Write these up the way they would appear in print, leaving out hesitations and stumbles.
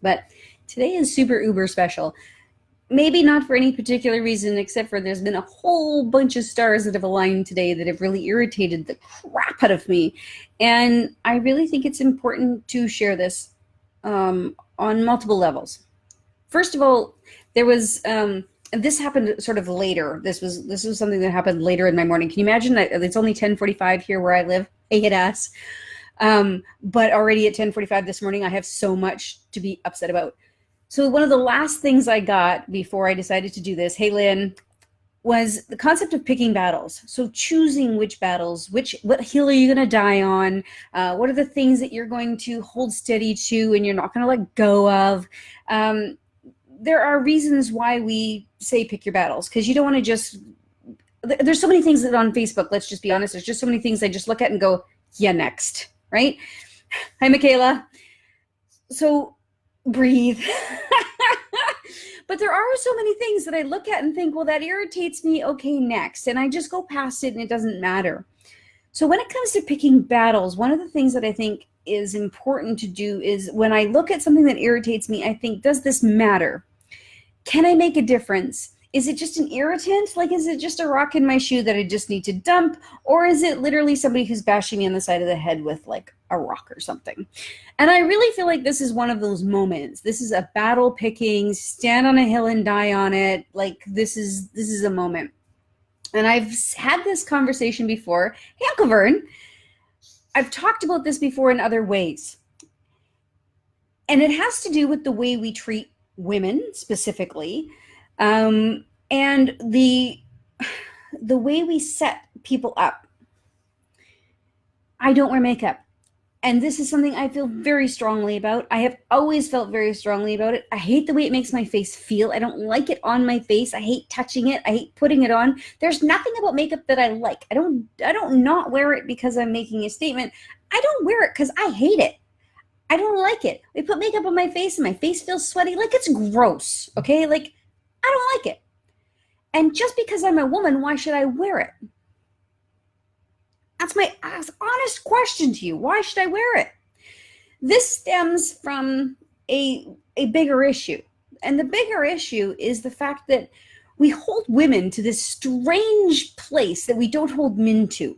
But today is super uber special. Maybe not for any particular reason, except for there's been a whole bunch of stars that have aligned today that have really irritated the crap out of me. And I really think it's important to share this on multiple levels. First of all, there was this happened sort of later. This was something that happened later in my morning. Can you imagine that it's only 10:45 here where I live? I hit ass. But already at 10:45 this morning, I have so much to be upset about. So one of the last things I got before I decided to do this, hey Lynn, was the concept of picking battles. So choosing which battles, what hill are you going to die on? What are the things that you're going to hold steady to and you're not going to let go of? There are reasons why we say pick your battles, because you don't want to just, there's so many things that on Facebook, let's just be honest, there's just so many things I just look at and go, yeah, next, right? Hi, Michaela. So breathe. But there are so many things that I look at and think, well, that irritates me. Okay, next. And I just go past it and it doesn't matter. So when it comes to picking battles, one of the things that I think is important to do is when I look at something that irritates me, I think, does this matter? Can I make a difference? Is it just an irritant? Like, is it just a rock in my shoe that I just need to dump? Or is it literally somebody who's bashing me on the side of the head with like a rock or something? And I really feel like this is one of those moments. This is a battle picking, stand on a hill and die on it. Like this is a moment. And I've had this conversation before. Hey, Uncle Vern, I've talked about this before in other ways. And it has to do with the way we treat women specifically. And the way we set people up. I don't wear makeup. And this is something I feel very strongly about. I have always felt very strongly about it. I hate the way it makes my face feel. I don't like it on my face. I hate touching it. I hate putting it on. There's nothing about makeup that I like. I don't not wear it because I'm making a statement. I don't wear it because I hate it. I don't like it. I put makeup on my face and my face feels sweaty. Like, it's gross, okay? Like, I don't like it. And just because I'm a woman, why should I wear it? That's my honest question to you. Why should I wear it? This stems from a bigger issue. And the bigger issue is the fact that we hold women to this strange place that we don't hold men to.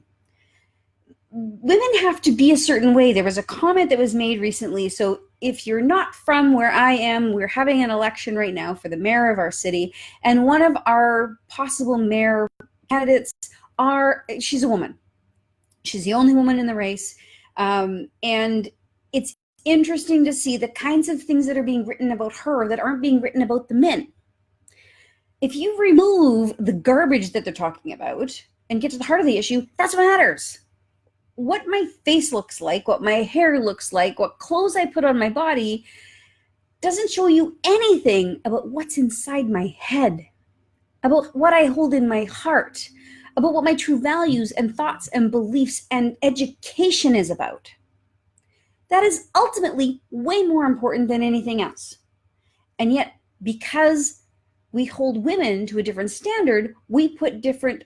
Women have to be a certain way. There was a comment that was made recently. So if you're not from where I am, we're having an election right now for the mayor of our city. And one of our possible mayor candidates she's a woman. She's the only woman in the race. And it's interesting to see the kinds of things that are being written about her that aren't being written about the men. If you remove the garbage that they're talking about and get to the heart of the issue, that's what matters. What my face looks like, what my hair looks like, what clothes I put on my body doesn't show you anything about what's inside my head, about what I hold in my heart, about what my true values and thoughts and beliefs and education is about. That is ultimately way more important than anything else. And yet, because we hold women to a different standard, we put different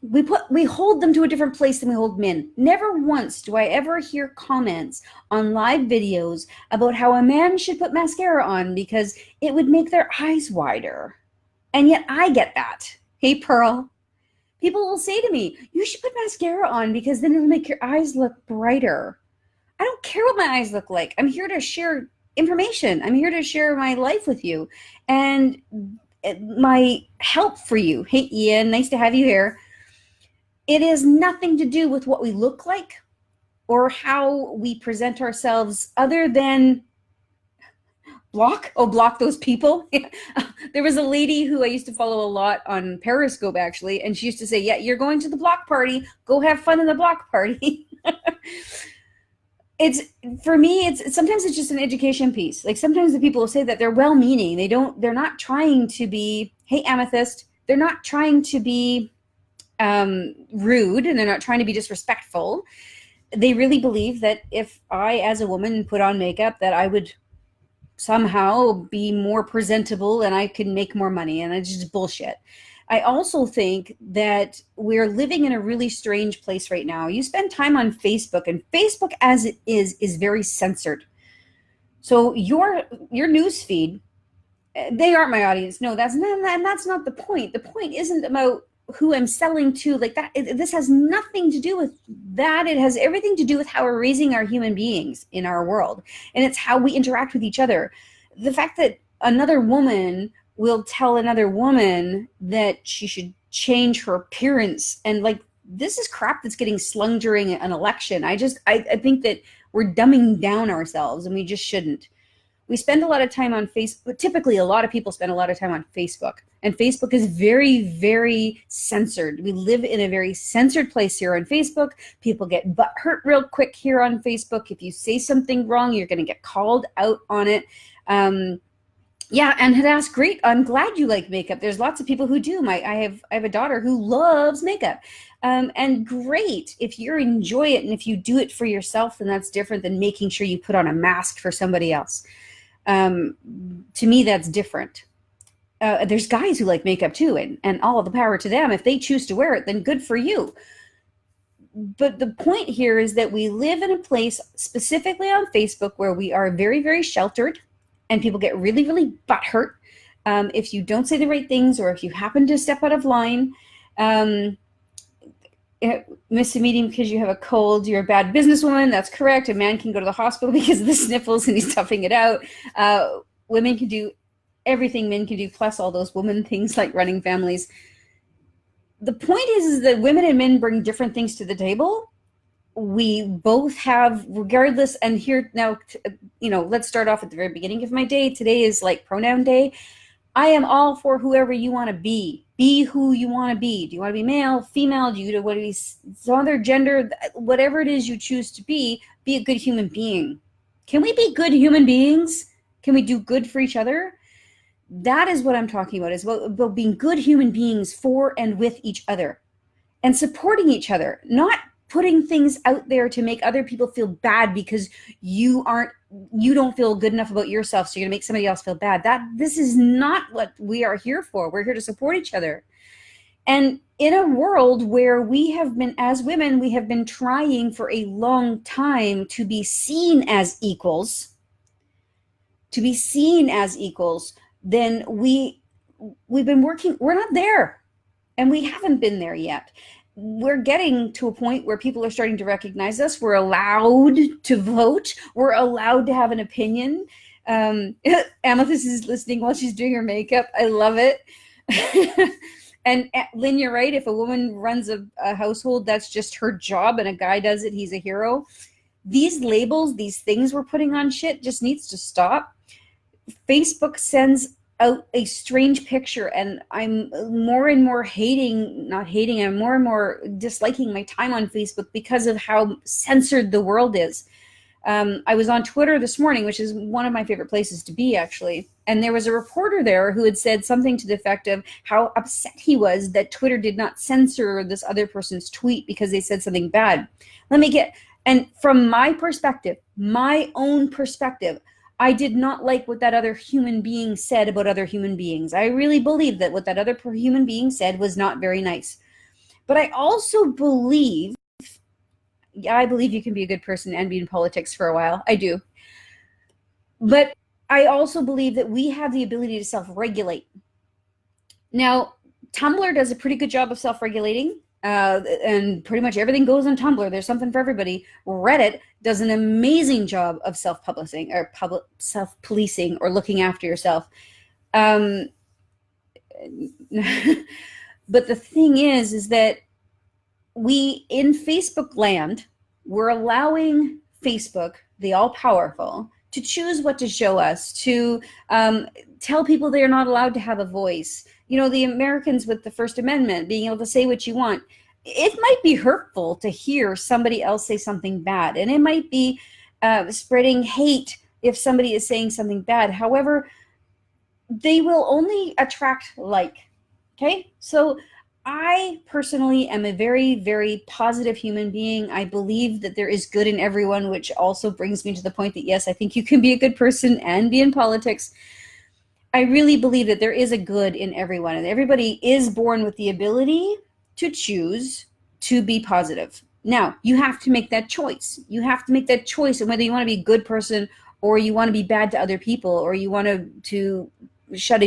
we hold them to a different place than we hold men. Never once do I ever hear comments on live videos about how a man should put mascara on because it would make their eyes wider. And yet I get that. Hey, Pearl. People will say to me, you should put mascara on because then it'll make your eyes look brighter. I don't care what my eyes look like. I'm here to share information. I'm here to share my life with you and my help for you. Hey, Ian, nice to have you here. It has nothing to do with what we look like or how we present ourselves other than block those people. There was a lady who I used to follow a lot on Periscope, actually, and she used to say, yeah, you're going to the block party. Go have fun in the block party. For me, it's sometimes it's just an education piece. Like sometimes the people will say that they're well-meaning. They're not trying to be, hey, Amethyst, they're not trying to be rude and they're not trying to be disrespectful. They really believe that if I, as a woman, put on makeup, that I would somehow be more presentable and I could make more money, and it's just bullshit. I also think that we're living in a really strange place right now. You spend time on Facebook, and Facebook as it is very censored. So your news feed, they aren't my audience. No, that's not the point. The point isn't about who I'm selling to, like that. This has nothing to do with that. It has everything to do with how we're raising our human beings in our world, and it's how we interact with each other. The fact that another woman will tell another woman that she should change her appearance, and like, this is crap that's getting slung during an election. I think that we're dumbing down ourselves, and we just shouldn't. We spend a lot of time on Facebook. Typically, a lot of people spend a lot of time on Facebook, and Facebook is very, very censored. We live in a very censored place here on Facebook. People get butt hurt real quick here on Facebook. If you say something wrong, you're going to get called out on it. Yeah, and Hadass, great. I'm glad you like makeup. There's lots of people who do. I have a daughter who loves makeup. And great, if you enjoy it and if you do it for yourself, then that's different than making sure you put on a mask for somebody else. To me, that's different. There's guys who like makeup too, and all of the power to them. If they choose to wear it, then good for you. But the point here is that we live in a place, specifically on Facebook, where we are very, very sheltered, and people get really, really butthurt if you don't say the right things, or if you happen to step out of line. Miss a meeting because you have a cold, you're a bad businesswoman. That's correct. A man can go to the hospital because of the sniffles and he's toughing it out. Women can do everything men can do, plus all those woman things like running families. The point is that women and men bring different things to the table. We both have, regardless, and here now, let's start off at the very beginning of my day. Today is like pronoun day. I am all for whoever you want to be. Be who you want to be. Do you want to be male, female? Do you want to be some other gender? Whatever it is you choose to be a good human being. Can we be good human beings? Can we do good for each other? That is what I'm talking about, is about being good human beings for and with each other and supporting each other, not putting things out there to make other people feel bad because you don't feel good enough about yourself, so you're gonna make somebody else feel bad. This is not what we are here for. We're here to support each other. And in a world where we have been, as women, we have been trying for a long time to be seen as equals, then we've been working, we're not there, and we haven't been there yet. We're getting to a point where people are starting to recognize us. We're allowed to vote. We're allowed to have an opinion. Amethyst is listening while she's doing her makeup. I love it. And Lynn, you're right. If a woman runs a household, that's just her job, and a guy does it, he's a hero. These labels, these things we're putting on shit just needs to stop. Facebook sends out a strange picture, and I'm more and more I'm more and more disliking my time on Facebook because of how censored the world is. I was on Twitter this morning, which is one of my favorite places to be, actually, and there was a reporter there who had said something to the effect of how upset he was that Twitter did not censor this other person's tweet because they said something bad. And from my perspective, my own perspective, I did not like what that other human being said about other human beings. I really believe that what that other human being said was not very nice. But I also believe, I believe you can be a good person and be in politics for a while. I do. But I also believe that we have the ability to self-regulate. Now, Tumblr does a pretty good job of self-regulating. And pretty much everything goes on Tumblr. There's something for everybody. Reddit does an amazing job of self-publishing or self-policing or looking after yourself. But the thing is that we, in Facebook land, we're allowing Facebook, the all-powerful, to choose what to show us, to tell people they're not allowed to have a voice. The Americans with the First Amendment, being able to say what you want. It might be hurtful to hear somebody else say something bad, and it might be spreading hate if somebody is saying something bad. However, they will only attract like. Okay? So I personally am a very, very positive human being. I believe that there is good in everyone, which also brings me to the point that, yes, I think you can be a good person and be in politics. I really believe that there is a good in everyone, and everybody is born with the ability to choose to be positive. Now, you have to make that choice. You have to make that choice, and whether you want to be a good person or you want to be bad to other people or you want to shut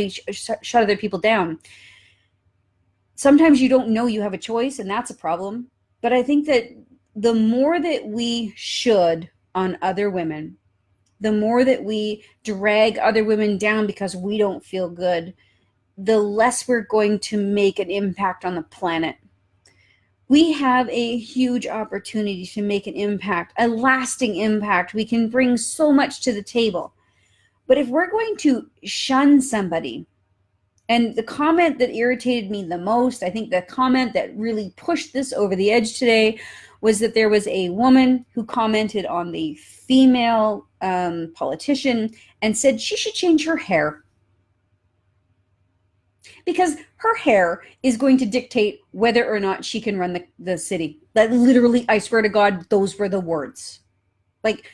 other people down. Sometimes you don't know you have a choice, and that's a problem. But I think that the more that we should on other women, the more that we drag other women down because we don't feel good, the less we're going to make an impact on the planet. We have a huge opportunity to make an impact, a lasting impact. We can bring so much to the table. But if we're going to shun somebody, and the comment that irritated me the most, I think the comment that really pushed this over the edge today, was that there was a woman who commented on the female politician and said she should change her hair because her hair is going to dictate whether or not she can run the city. That literally, I swear to God, those were the words. Like,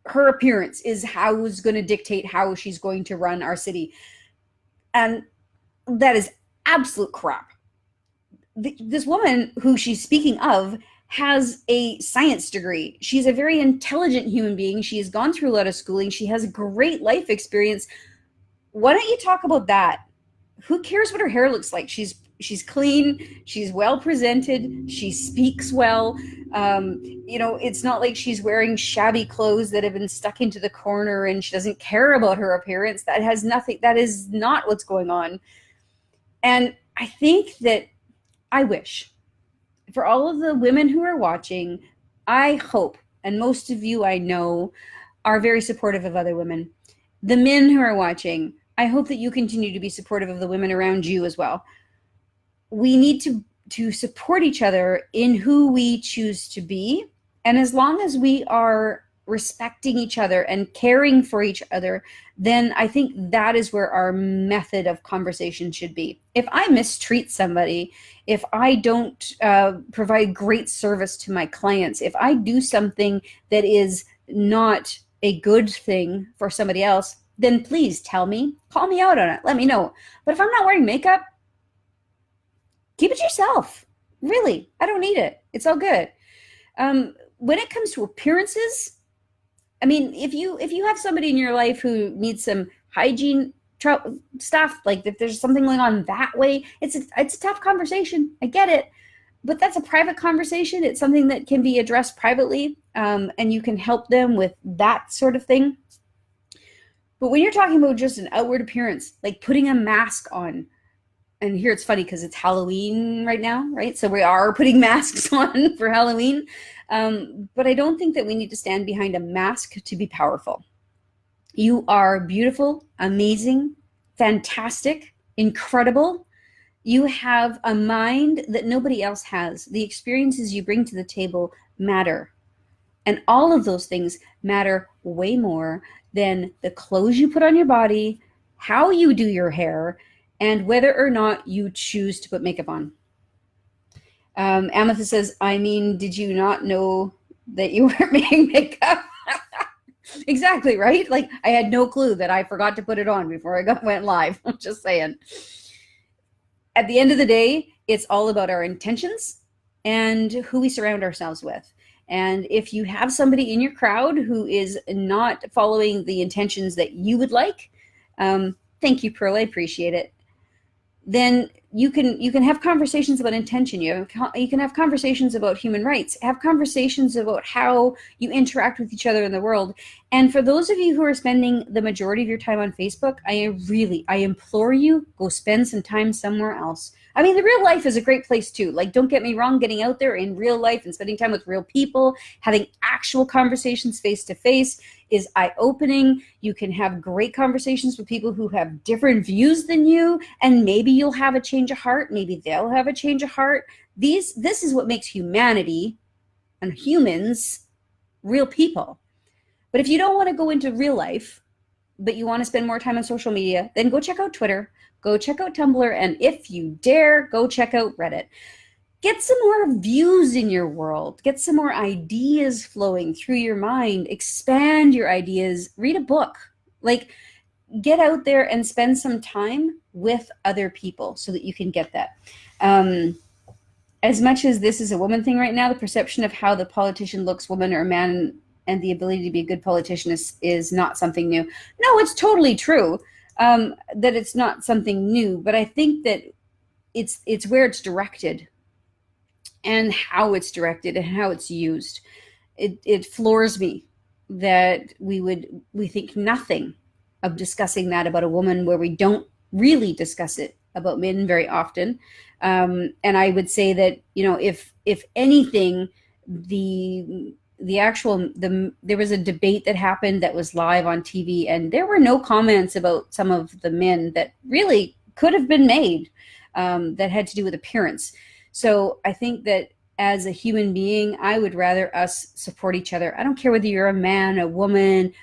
her appearance is how is going to dictate how she's going to run our city. And that is absolute crap. This woman who she's speaking of has a science degree. She's a very intelligent human being. She has gone through a lot of schooling. She has great life experience. Why don't you talk about that? Who cares what her hair looks like? She's clean. She's well presented. She speaks well. It's not like she's wearing shabby clothes that have been stuck into the corner and she doesn't care about her appearance. That has nothing. That is not what's going on. And I think that I wish for all of the women who are watching, I hope, and most of you I know are very supportive of other women. The men who are watching, I hope that you continue to be supportive of the women around you as well. We need to support each other in who we choose to be. And as long as we are respecting each other and caring for each other, then I think that is where our method of conversation should be. If I mistreat somebody, if I don't provide great service to my clients, if I do something that is not a good thing for somebody else, then please tell me, call me out on it, let me know. But if I'm not wearing makeup, keep it to yourself. Really, I don't need it. It's all good. When it comes to appearances, I mean, if you have somebody in your life who needs some hygiene stuff, like if there's something going on that way, it's a tough conversation. I get it, but that's a private conversation. It's something that can be addressed privately, and you can help them with that sort of thing. But when you're talking about just an outward appearance, like putting a mask on, and here it's funny because it's Halloween right now, right? So we are putting masks on for Halloween. But I don't think that we need to stand behind a mask to be powerful. You are beautiful, amazing, fantastic, incredible. You have a mind that nobody else has. The experiences you bring to the table matter. And all of those things matter way more than the clothes you put on your body, how you do your hair, and whether or not you choose to put makeup on. Amethyst says, I mean, did you not know that you were making makeup? Exactly, right? Like, I had no clue that I forgot to put it on before I went live. I'm just saying. At the end of the day, it's all about our intentions and who we surround ourselves with. And if you have somebody in your crowd who is not following the intentions that you would like, thank you, Pearl, I appreciate it. Then you can have conversations about intention. You can have conversations about human rights, have conversations about how you interact with each other in the world. And for those of you who are spending the majority of your time on Facebook, I implore you, go spend some time somewhere else. I mean, the real life is a great place too. Like, don't get me wrong, getting out there in real life and spending time with real people, having actual conversations face to face is eye-opening. You can have great conversations with people who have different views than you, and maybe you'll have a change of heart. Maybe they'll have a change of heart. This is what makes humanity and humans real people. But if you don't want to go into real life, but you want to spend more time on social media, then go check out Twitter, go check out Tumblr, and if you dare, go check out Reddit. Get some more views in your world. Get some more ideas flowing through your mind. Expand your ideas. Read a book. Like, get out there and spend some time with other people so that you can get that. As much as this is a woman thing right now, the perception of how the politician looks, woman or man, and the ability to be a good politician is not something new. No, it's totally true that it's not something new, but I think that it's where it's directed and how it's directed and how it's used. It floors me that we think nothing of discussing that about a woman, where we don't really discuss it about men very often. And I would say that, if anything, there was a debate that happened that was live on TV, and there were no comments about some of the men that really could have been made, that had to do with appearance. So I think that as a human being, I would rather us support each other. I don't care whether you're a man, a woman,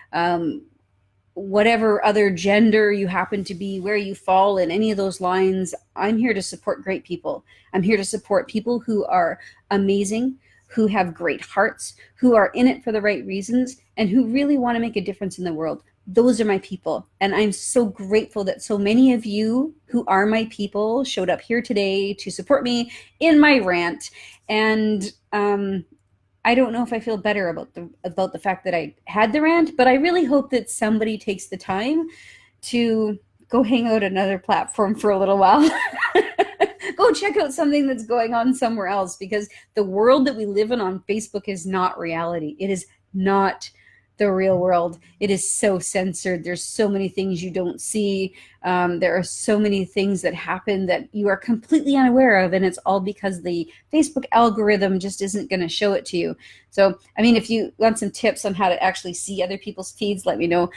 whatever other gender you happen to be, where you fall in any of those lines. I'm here to support great people. I'm here to support people who are amazing, who have great hearts, who are in it for the right reasons, and who really want to make a difference in the world. Those are my people. And I'm so grateful that so many of you who are my people showed up here today to support me in my rant. And I don't know if I feel better about the fact that I had the rant, but I really hope that somebody takes the time to go hang out another platform for a little while. Go check out something that's going on somewhere else, because the world that we live in on Facebook is not reality. It is not the real world. It is so censored. There's so many things you don't see. There are so many things that happen that you are completely unaware of, and it's all because the Facebook algorithm just isn't going to show it to you. So, I mean, if you want some tips on how to actually see other people's feeds, let me know.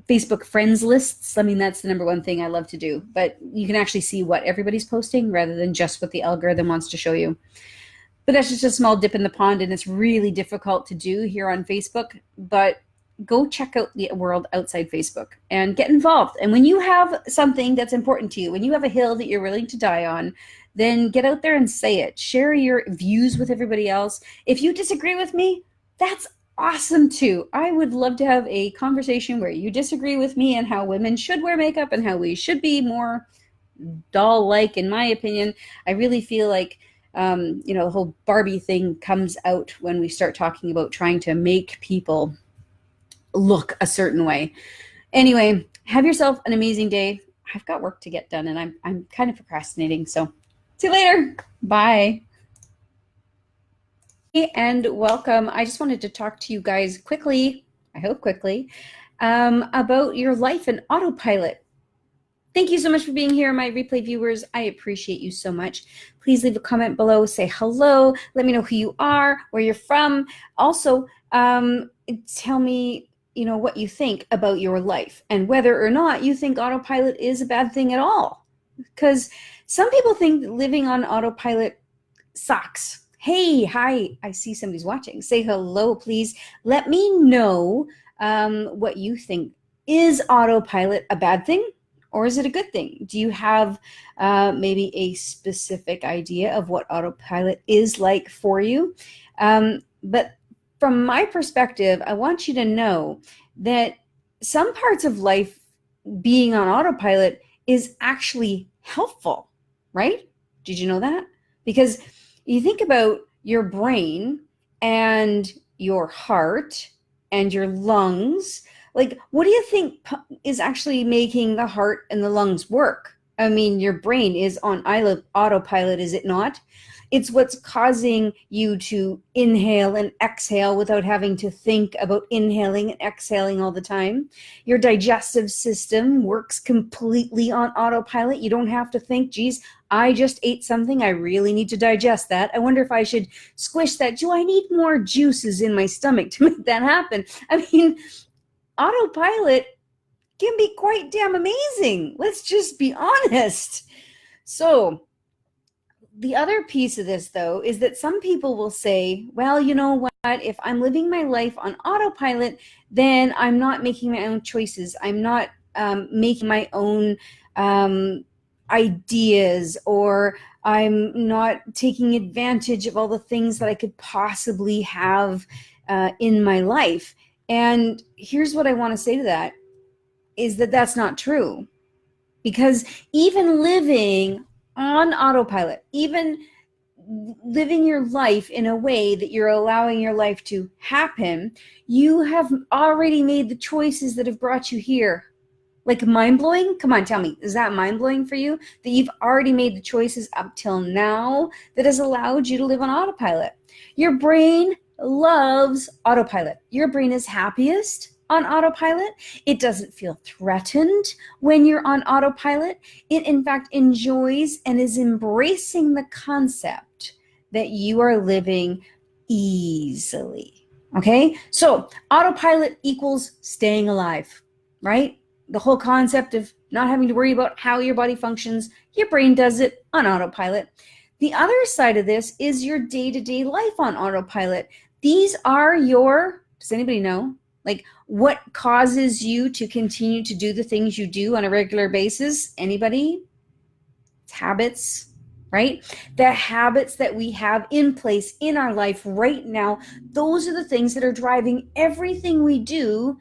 Facebook friends lists, I mean, that's the number one thing I love to do. But you can actually see what everybody's posting rather than just what the algorithm wants to show you. But that's just a small dip in the pond, and it's really difficult to do here on Facebook. But go check out the world outside Facebook and get involved. And when you have something that's important to you, when you have a hill that you're willing to die on, then get out there and say it. Share your views with everybody else. If you disagree with me, that's awesome too. I would love to have a conversation where you disagree with me and how women should wear makeup and how we should be more doll-like, in my opinion. I really feel like the whole Barbie thing comes out when we start talking about trying to make people look a certain way. Anyway, have yourself an amazing day. I've got work to get done, and I'm kind of procrastinating. So see you later. Bye. And welcome. I just wanted to talk to you guys quickly, I hope quickly, about your life in autopilot. Thank you so much for being here, my replay viewers. I appreciate you so much. Please leave a comment below, say hello, let me know who you are, where you're from. Also, tell me, what you think about your life and whether or not you think autopilot is a bad thing at all. Because some people think that living on autopilot sucks. Hey, hi, I see somebody's watching. Say hello, please. Let me know what you think. Is autopilot a bad thing, or is it a good thing? Do you have maybe a specific idea of what autopilot is like for you? But from my perspective, I want you to know that some parts of life being on autopilot is actually helpful, right? Did you know that? Because you think about your brain and your heart and your lungs. Like, what do you think is actually making the heart and the lungs work? I mean, your brain is on autopilot, is it not? It's what's causing you to inhale and exhale without having to think about inhaling and exhaling all the time. Your digestive system works completely on autopilot. You don't have to think, geez, I just ate something. I really need to digest that. I wonder if I should squish that. Do I need more juices in my stomach to make that happen? I mean, autopilot can be quite damn amazing. Let's just be honest. So the other piece of this, though, is that some people will say, well, you know what? If I'm living my life on autopilot, then I'm not making my own choices. I'm not making my own ideas, or I'm not taking advantage of all the things that I could possibly have in my life. And here's what I want to say to that. is that that's not true. Because even living on autopilot, even living your life in a way that you're allowing your life to happen, you have already made the choices that have brought you here. Like mind-blowing? Come on, tell me, is that mind-blowing for you? That you've already made the choices up till now that has allowed you to live on autopilot. Your brain loves autopilot. Your brain is happiest on autopilot. It doesn't feel threatened when you're on autopilot. It, in fact, enjoys and is embracing the concept that you are living easily. Okay? So autopilot equals staying alive, right? The whole concept of not having to worry about how your body functions, your brain does it on autopilot. The other side of this is your day-to-day life on autopilot. These are your, does anybody know? Like what causes you to continue to do the things you do on a regular basis? Anybody? It's habits, right? The habits that we have in place in our life right now, those are the things that are driving everything we do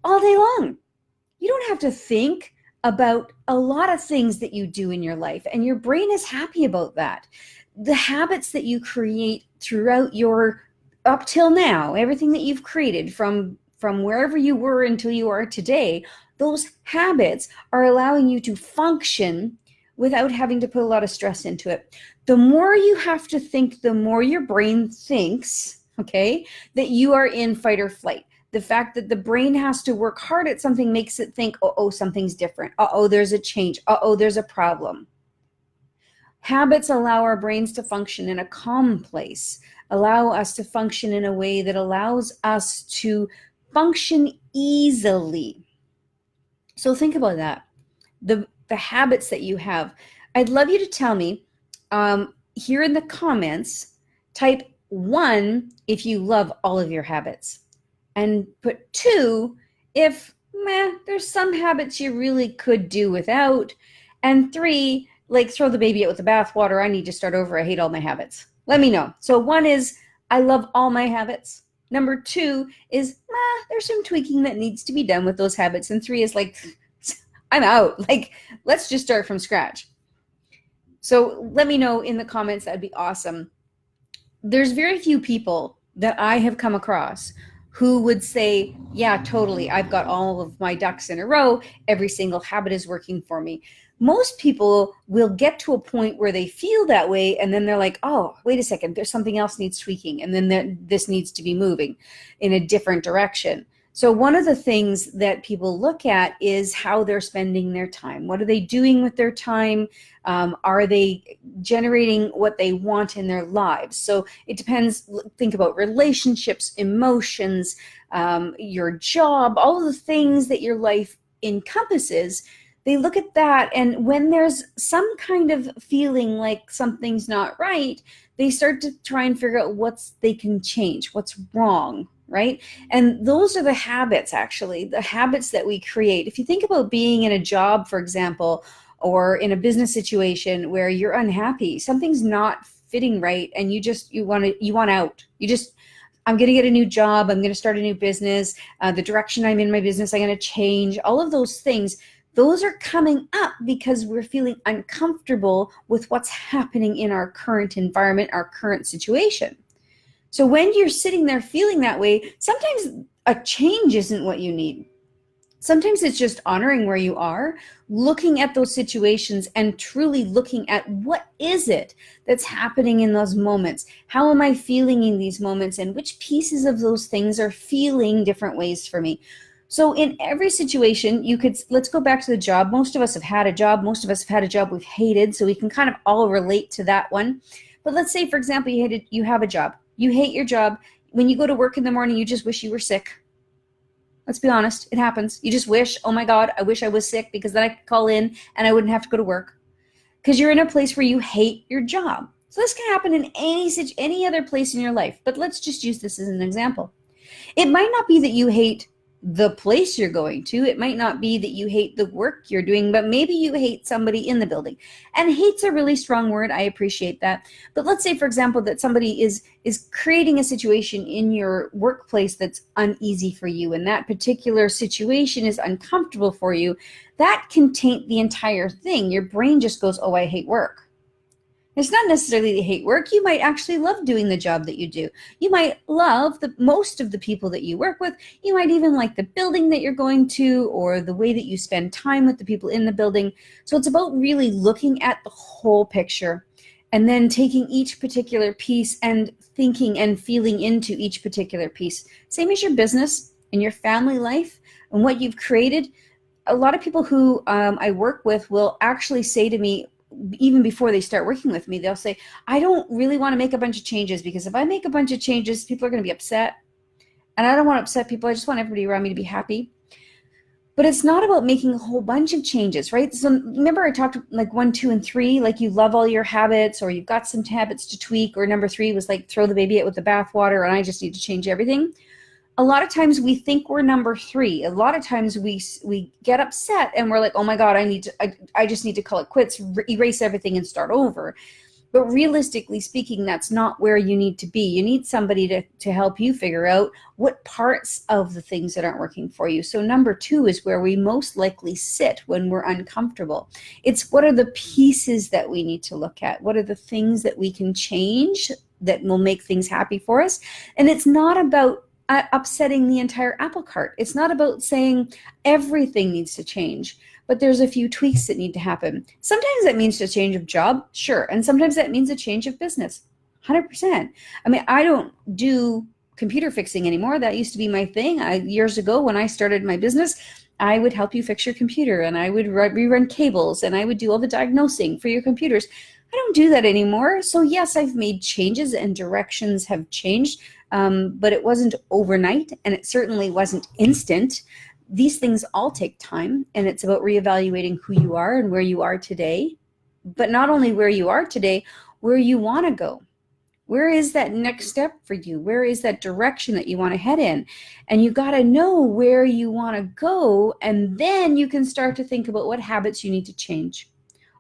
all day long. You don't have to think about a lot of things that you do in your life, and your brain is happy about that. The habits that you create throughout your, up till now, everything that you've created from wherever you were until you are today, those habits are allowing you to function without having to put a lot of stress into it. The more you have to think, the more your brain thinks, okay, that you are in fight or flight. The fact that the brain has to work hard at something makes it think, oh, something's different. Uh-oh, there's a change. Uh-oh, there's a problem. Habits allow our brains to function in a calm place, allow us to function in a way that allows us to function easily. So think about that. The habits that you have. I'd love you to tell me here in the comments, type 1 if you love all of your habits. And put 2 if there's some habits you really could do without. And 3, like throw the baby out with the bathwater. I need to start over. I hate all my habits. Let me know. So 1 is I love all my habits. Number 2 is there's some tweaking that needs to be done with those habits. And 3 is like I'm out. Like let's just start from scratch. So let me know in the comments. That'd be awesome. There's very few people that I have come across who would say, yeah, totally, I've got all of my ducks in a row. Every single habit is working for me. Most people will get to a point where they feel that way, and then they're like, oh, wait a second, there's something else needs tweaking, and then this needs to be moving in a different direction. So one of the things that people look at is how they're spending their time. What are they doing with their time? Are they generating what they want in their lives? So it depends. Think about relationships, emotions, your job, all of the things that your life encompasses. They look at that, and when there's some kind of feeling like something's not right, they start to try and figure out they can change, what's wrong, right? And those are the habits, actually, the habits that we create. If you think about being in a job, for example, or in a business situation where you're unhappy, something's not fitting right, and you want out. I'm going to get a new job. I'm going to start a new business. The direction I'm in my business, I'm going to change. All of those things, those are coming up because we're feeling uncomfortable with what's happening in our current environment, our current situation. So when you're sitting there feeling that way, sometimes a change isn't what you need. Sometimes it's just honoring where you are, looking at those situations and truly looking at what is it that's happening in those moments? How am I feeling in these moments? And which pieces of those things are feeling different ways for me? So in every situation, let's go back to the job. Most of us have had a job. Most of us have had a job we've hated, so we can kind of all relate to that one. But let's say, for example, you have a job. You hate your job. When you go to work in the morning, you just wish you were sick. Let's be honest. It happens. You just wish, oh my God, I wish I was sick because then I could call in and I wouldn't have to go to work. Because you're in a place where you hate your job. So this can happen in any other place in your life. But let's just use this as an example. It might not be that you hate the place you're going to. It might not be that you hate the work you're doing, but maybe you hate somebody in the building. And hate's a really strong word. I appreciate that. But let's say, for example, that somebody is creating a situation in your workplace that's uneasy for you, and that particular situation is uncomfortable for you. That can taint the entire thing. Your brain just goes, oh, I hate work. It's not necessarily that you hate work. You might actually love doing the job that you do. You might love most of the people that you work with. You might even like the building that you're going to, or the way that you spend time with the people in the building. So it's about really looking at the whole picture and then taking each particular piece and thinking and feeling into each particular piece. Same as your business and your family life and what you've created. A lot of people who I work with will actually say to me, even before they start working with me, they'll say, I don't really want to make a bunch of changes, because if I make a bunch of changes, people are going to be upset. And I don't want to upset people. I just want everybody around me to be happy. But it's not about making a whole bunch of changes, right? So remember I talked like 1, 2, and 3, like you love all your habits, or you've got some habits to tweak, or number 3 was like throw the baby out with the bathwater and I just need to change everything. A lot of times we think we're number 3. A lot of times we get upset and we're like, oh my God, I just need to call it quits, erase everything and start over. But realistically speaking, that's not where you need to be. You need somebody to help you figure out what parts of the things that aren't working for you. So number 2 is where we most likely sit when we're uncomfortable. It's what are the pieces that we need to look at? What are the things that we can change that will make things happy for us? And it's not about upsetting the entire apple cart. It's not about saying everything needs to change, but there's a few tweaks that need to happen. Sometimes that means a change of job, sure. And sometimes that means a change of business, 100%. I mean, I don't do computer fixing anymore. That used to be my thing. Years ago when I started my business, I would help you fix your computer, and I would rerun cables, and I would do all the diagnosing for your computers. I don't do that anymore. So yes, I've made changes and directions have changed, but it wasn't overnight, and it certainly wasn't instant. These things all take time, and it's about reevaluating who you are and where you are today. But not only where you are today, where you want to go. Where is that next step for you? Where is that direction that you want to head in? And you got to know where you want to go, and then you can start to think about what habits you need to change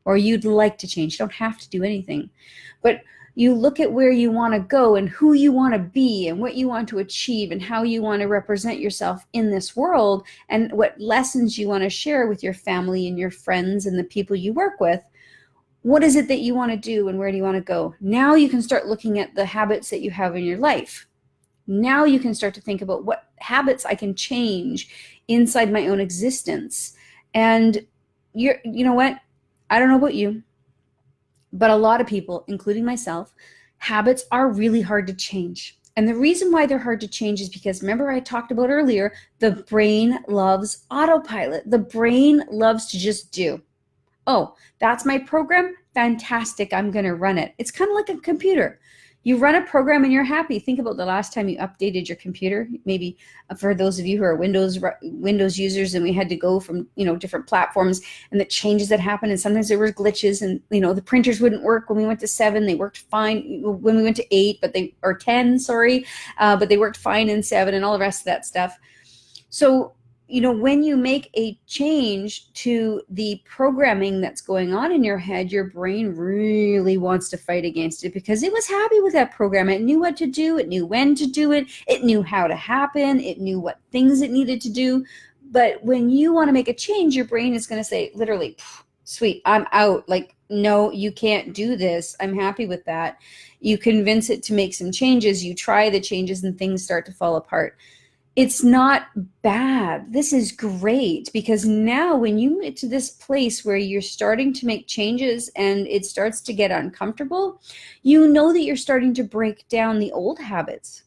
or you'd like to change. You don't have to do anything, but you look at where you want to go and who you want to be and what you want to achieve and how you want to represent yourself in this world and what lessons you want to share with your family and your friends and the people you work with. What is it that you want to do and where do you want to go? Now you can start looking at the habits that you have in your life. Now you can start to think about what habits I can change inside my own existence. And you know what? I don't know about you, but a lot of people, including myself, habits are really hard to change. And the reason why they're hard to change is because, remember I talked about earlier, the brain loves autopilot. The brain loves to just do. Oh, that's my program? Fantastic, I'm going to run it. It's kind of like a computer. You run a program and you're happy. Think about the last time you updated your computer. Maybe for those of you who are Windows users, and we had to go from different platforms, and the changes that happened, and sometimes there were glitches, and the printers wouldn't work when we went to 7. They worked fine when we went to 8, or 10, sorry, but they worked fine in 7, and all the rest of that stuff. So when you make a change to the programming that's going on in your head, your brain really wants to fight against it because it was happy with that program. It knew what to do. It knew when to do it. It knew how to happen. It knew what things it needed to do. But when you want to make a change, your brain is going to say, literally, sweet, I'm out. Like, no, you can't do this. I'm happy with that. You convince it to make some changes. You try the changes and things start to fall apart. It's not bad. This is great, because now when you get to this place where you're starting to make changes and it starts to get uncomfortable, you know that you're starting to break down the old habits.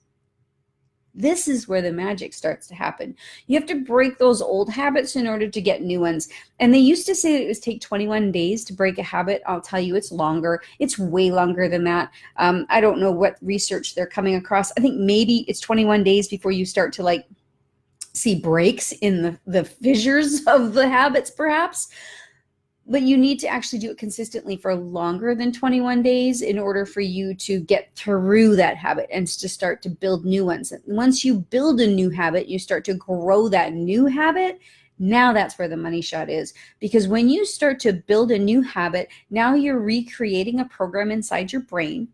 This is where the magic starts to happen. You have to break those old habits in order to get new ones. And they used to say that it would take 21 days to break a habit. I'll tell you, it's longer. It's way longer than that. I don't know what research they're coming across. I think maybe it's 21 days before you start to see breaks in the fissures of the habits, perhaps. but you need to actually do it consistently for longer than 21 days in order for you to get through that habit and to start to build new ones. And once you build a new habit, you start to grow that new habit. Now that's where the money shot is, because when you start to build a new habit, now you're recreating a program inside your brain,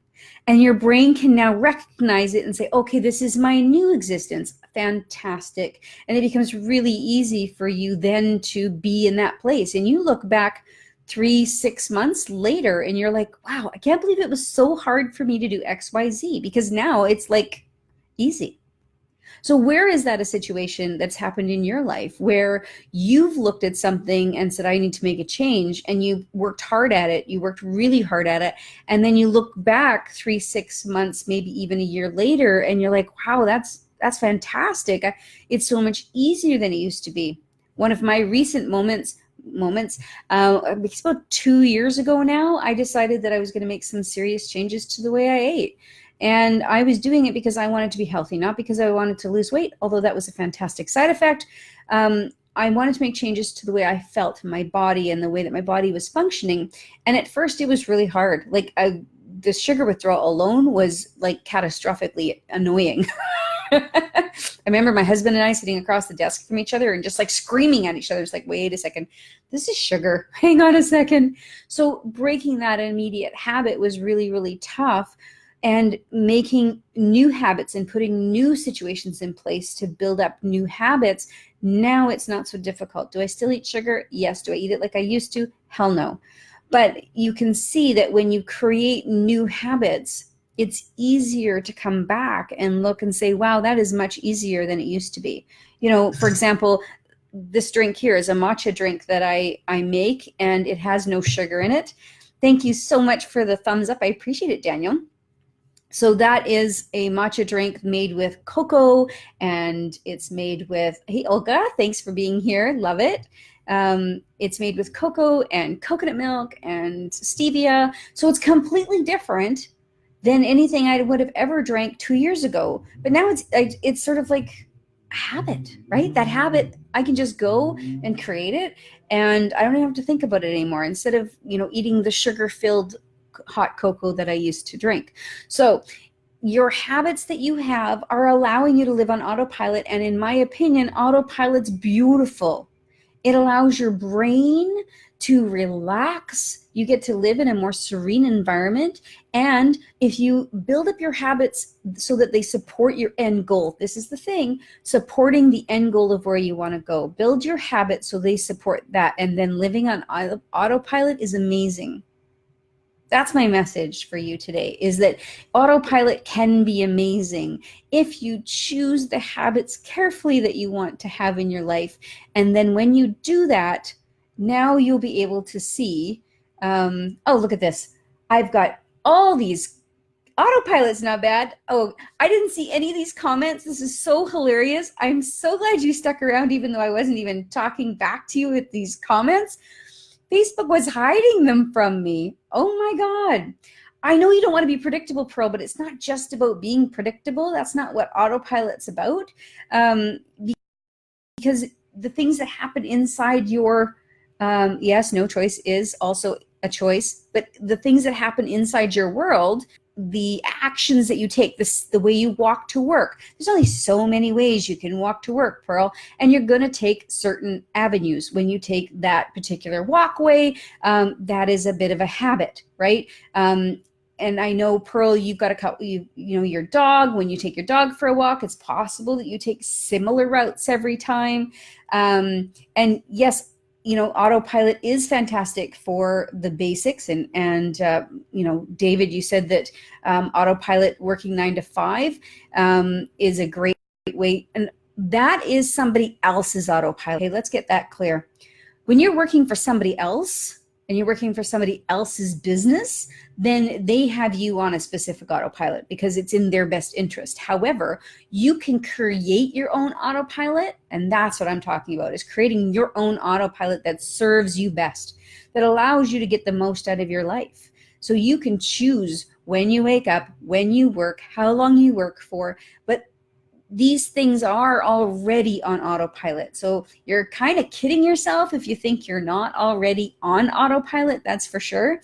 and your brain can now recognize it and say, okay, this is my new existence. Fantastic. And it becomes really easy for you then to be in that place. And you look back 3-6 months later and you're like, wow, I can't believe it was so hard for me to do XYZ, because now it's like easy. So where is that a situation that's happened in your life where you've looked at something and said, I need to make a change, and you worked hard at it, you worked really hard at it, and then you look back 3-6 months, maybe even a year later, and you're like, wow, that's fantastic. It's so much easier than it used to be. One of my recent moments, it's about 2 years ago now, I decided that I was going to make some serious changes to the way I ate. And I was doing it because I wanted to be healthy, not because I wanted to lose weight, although that was a fantastic side effect. I wanted to make changes to the way I felt, my body, and the way that my body was functioning. And at first it was really hard. Like the sugar withdrawal alone was like catastrophically annoying. I remember my husband and I sitting across the desk from each other and just like screaming at each other. It's like, wait a second, this is sugar. Hang on a second. So breaking that immediate habit was really, really tough. And making new habits and putting new situations in place to build up new habits, now it's not so difficult. Do I still eat sugar? Yes. Do I eat it like I used to? Hell no. But you can see that when you create new habits, it's easier to come back and look and say, wow, that is much easier than it used to be. You know, for example, this drink here is a matcha drink that I make, and it has no sugar in it. Thank you so much for the thumbs up. I appreciate it, Daniel. So that is a matcha drink made with cocoa, and it's made with, hey, Olga, thanks for being here. Love it. It's made with cocoa and coconut milk and stevia. So it's completely different than anything I would have ever drank 2 years ago. But now it's sort of like a habit, right? That habit, I can just go and create it, and I don't even have to think about it anymore, instead of, eating the sugar-filled hot cocoa that I used to drink. So your habits that you have are allowing you to live on autopilot. And in my opinion, autopilot's beautiful. It allows your brain to relax. You get to live in a more serene environment. And if you build up your habits so that they support your end goal, this is the thing, supporting the end goal of where you want to go. Build your habits so they support that. And then living on autopilot is amazing. That's my message for you today, is that autopilot can be amazing if you choose the habits carefully that you want to have in your life. And then when you do that, now you'll be able to see, oh, look at this. I've got all these autopilot's not bad. Oh, I didn't see any of these comments. This is so hilarious. I'm so glad you stuck around, even though I wasn't even talking back to you with these comments. Facebook was hiding them from me. Oh my God. I know you don't want to be predictable, Pearl, but it's not just about being predictable. That's not what autopilot's about. Because the things that happen inside your, yes, no choice is also a choice, but the things that happen inside your world, the actions that you take, the way you walk to work. There's only so many ways you can walk to work, Pearl, and you're going to take certain avenues. When you take that particular walkway, that is a bit of a habit, right? And I know, Pearl, you've got your dog. When you take your dog for a walk, it's possible that you take similar routes every time. And yes, autopilot is fantastic for the basics. And David, you said that autopilot working 9 to 5 is a great way. And that is somebody else's autopilot. Okay, let's get that clear. When you're working for somebody else, and you're working for somebody else's business, then they have you on a specific autopilot because it's in their best interest. However, you can create your own autopilot, and that's what I'm talking about, is creating your own autopilot that serves you best, that allows you to get the most out of your life. So you can choose when you wake up, when you work, how long you work for, but these things are already on autopilot. So you're kind of kidding yourself if you think you're not already on autopilot, that's for sure.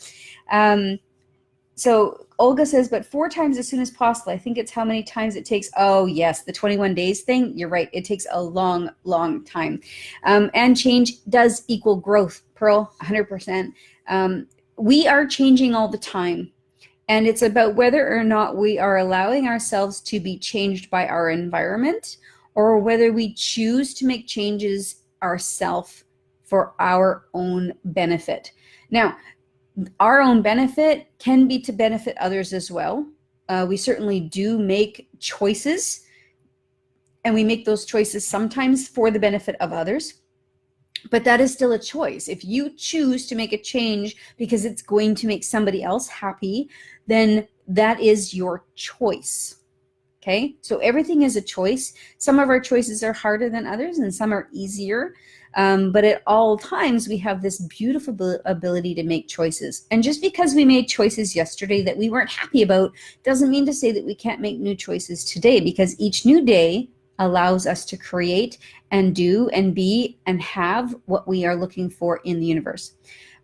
So Olga says, but 4 times as soon as possible. I think it's how many times it takes. Oh, yes, the 21 days thing. You're right. It takes a long, long time. And change does equal growth, Pearl, 100%. We are changing all the time. And it's about whether or not we are allowing ourselves to be changed by our environment, or whether we choose to make changes ourselves for our own benefit. Now, our own benefit can be to benefit others as well. We certainly do make choices, and we make those choices sometimes for the benefit of others. But that is still a choice. If you choose to make a change because it's going to make somebody else happy, then that is your choice. Okay? So everything is a choice. Some of our choices are harder than others, and some are easier. But at all times, we have this beautiful ability to make choices. And just because we made choices yesterday that we weren't happy about doesn't mean to say that we can't make new choices today, because each new day allows us to create and do and be and have what we are looking for in the universe.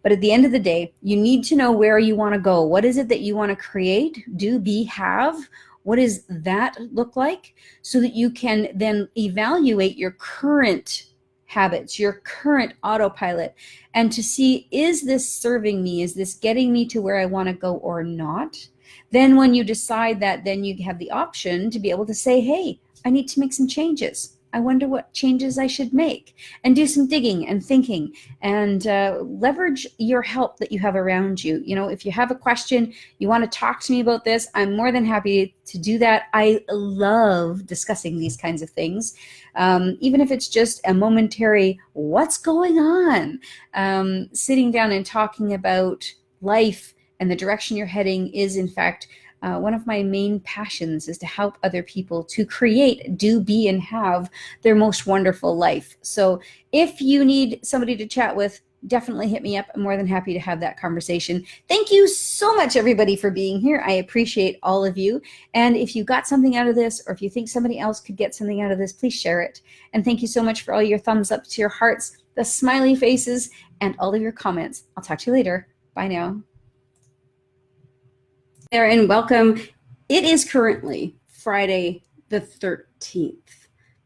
But at the end of the day, you need to know where you want to go. What is it that you want to create, do, be, have? What does that look like? So that you can then evaluate your current habits, your current autopilot, and to see, is this serving me? Is this getting me to where I want to go or not? Then when you decide that, then you have the option to be able to say, hey, I need to make some changes. I wonder what changes I should make, and do some digging and thinking, and leverage your help that you have around you. You know, if you have a question, you want to talk to me about this, I'm more than happy to do that. I love discussing these kinds of things, even if it's just a momentary, what's going on? Sitting down and talking about life and the direction you're heading is, in fact, one of my main passions, is to help other people to create, do, be, and have their most wonderful life. So if you need somebody to chat with, definitely hit me up. I'm more than happy to have that conversation. Thank you so much, everybody, for being here. I appreciate all of you. And if you got something out of this, or if you think somebody else could get something out of this, please share it. And thank you so much for all your thumbs up to your hearts, the smiley faces, and all of your comments. I'll talk to you later. Bye now. There, and welcome. It is currently Friday the 13th.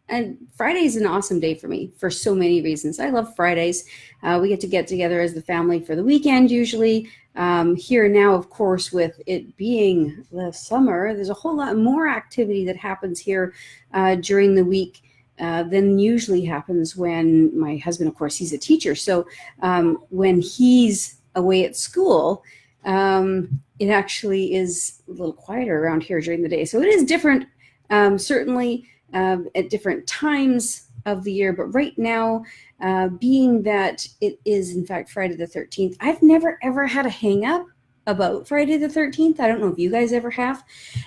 And Friday is an awesome day for me for so many reasons. I love Fridays. We get together as the family for the weekend usually. Here now, of course, with it being the summer, there's a whole lot more activity that happens here during the week than usually happens when my husband, of course, he's a teacher. So when he's away at school, it actually is a little quieter around here during the day. So it is different, certainly at different times of the year. But right now, being that it is, in fact, Friday the 13th, I've never, ever had a hang up about Friday the 13th. I don't know if you guys ever have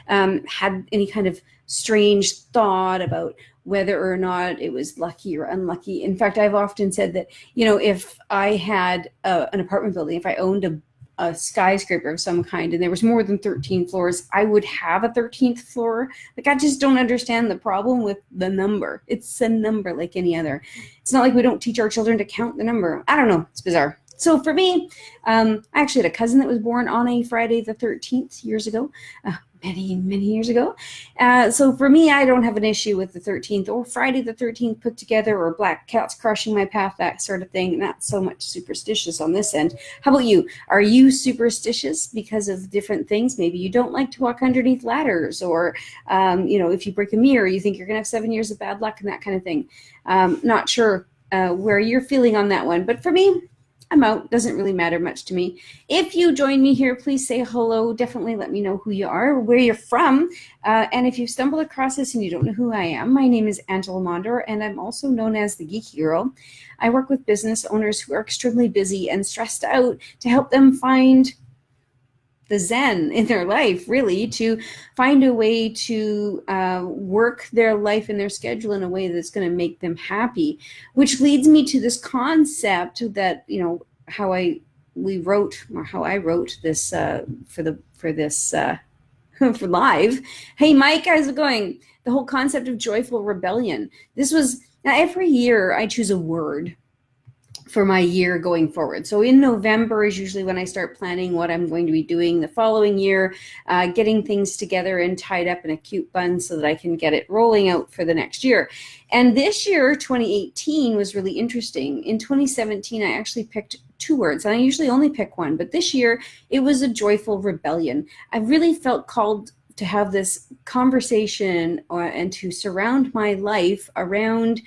had any kind of strange thought about whether or not it was lucky or unlucky. In fact, I've often said that, you know, if I had an apartment building, if I owned a skyscraper of some kind and there was more than 13 floors, I would have a 13th floor. Like, I just don't understand the problem with the number. It's a number like any other. It's not like we don't teach our children to count the number. I don't know. It's bizarre. So for me, I actually had a cousin that was born on a Friday the 13th years ago. Many years ago. So for me, I don't have an issue with the 13th or Friday the 13th put together, or black cats crossing my path, that sort of thing. Not so much superstitious on this end. How about you? Are you superstitious because of different things? Maybe you don't like to walk underneath ladders, or, you know, if you break a mirror, you think you're going to have 7 years of bad luck and that kind of thing. Not sure where you're feeling on that one, but for me, I'm out. Doesn't really matter much to me. If you join me here, please say hello. Definitely let me know who you are, where you're from. And if you stumble across this and you don't know who I am, my name is Angela Mondor, and I'm also known as the Geeky Girl. I work with business owners who are extremely busy and stressed out to help them find the zen in their life, really, to find a way to work their life and their schedule in a way that's going to make them happy, which leads me to this concept that, you know, how I wrote this for live. Hey, Mike, how's it going? the whole concept of joyful rebellion. This was, now every year I choose a word for my year going forward. So in November is usually when I start planning what I'm going to be doing the following year, getting things together and tied up in a cute bun so that I can get it rolling out for the next year. And this year, 2018, was really interesting. In 2017, I actually picked 2 words, and I usually only pick one, but this year it was a joyful rebellion. I really felt called to have this conversation and to surround my life around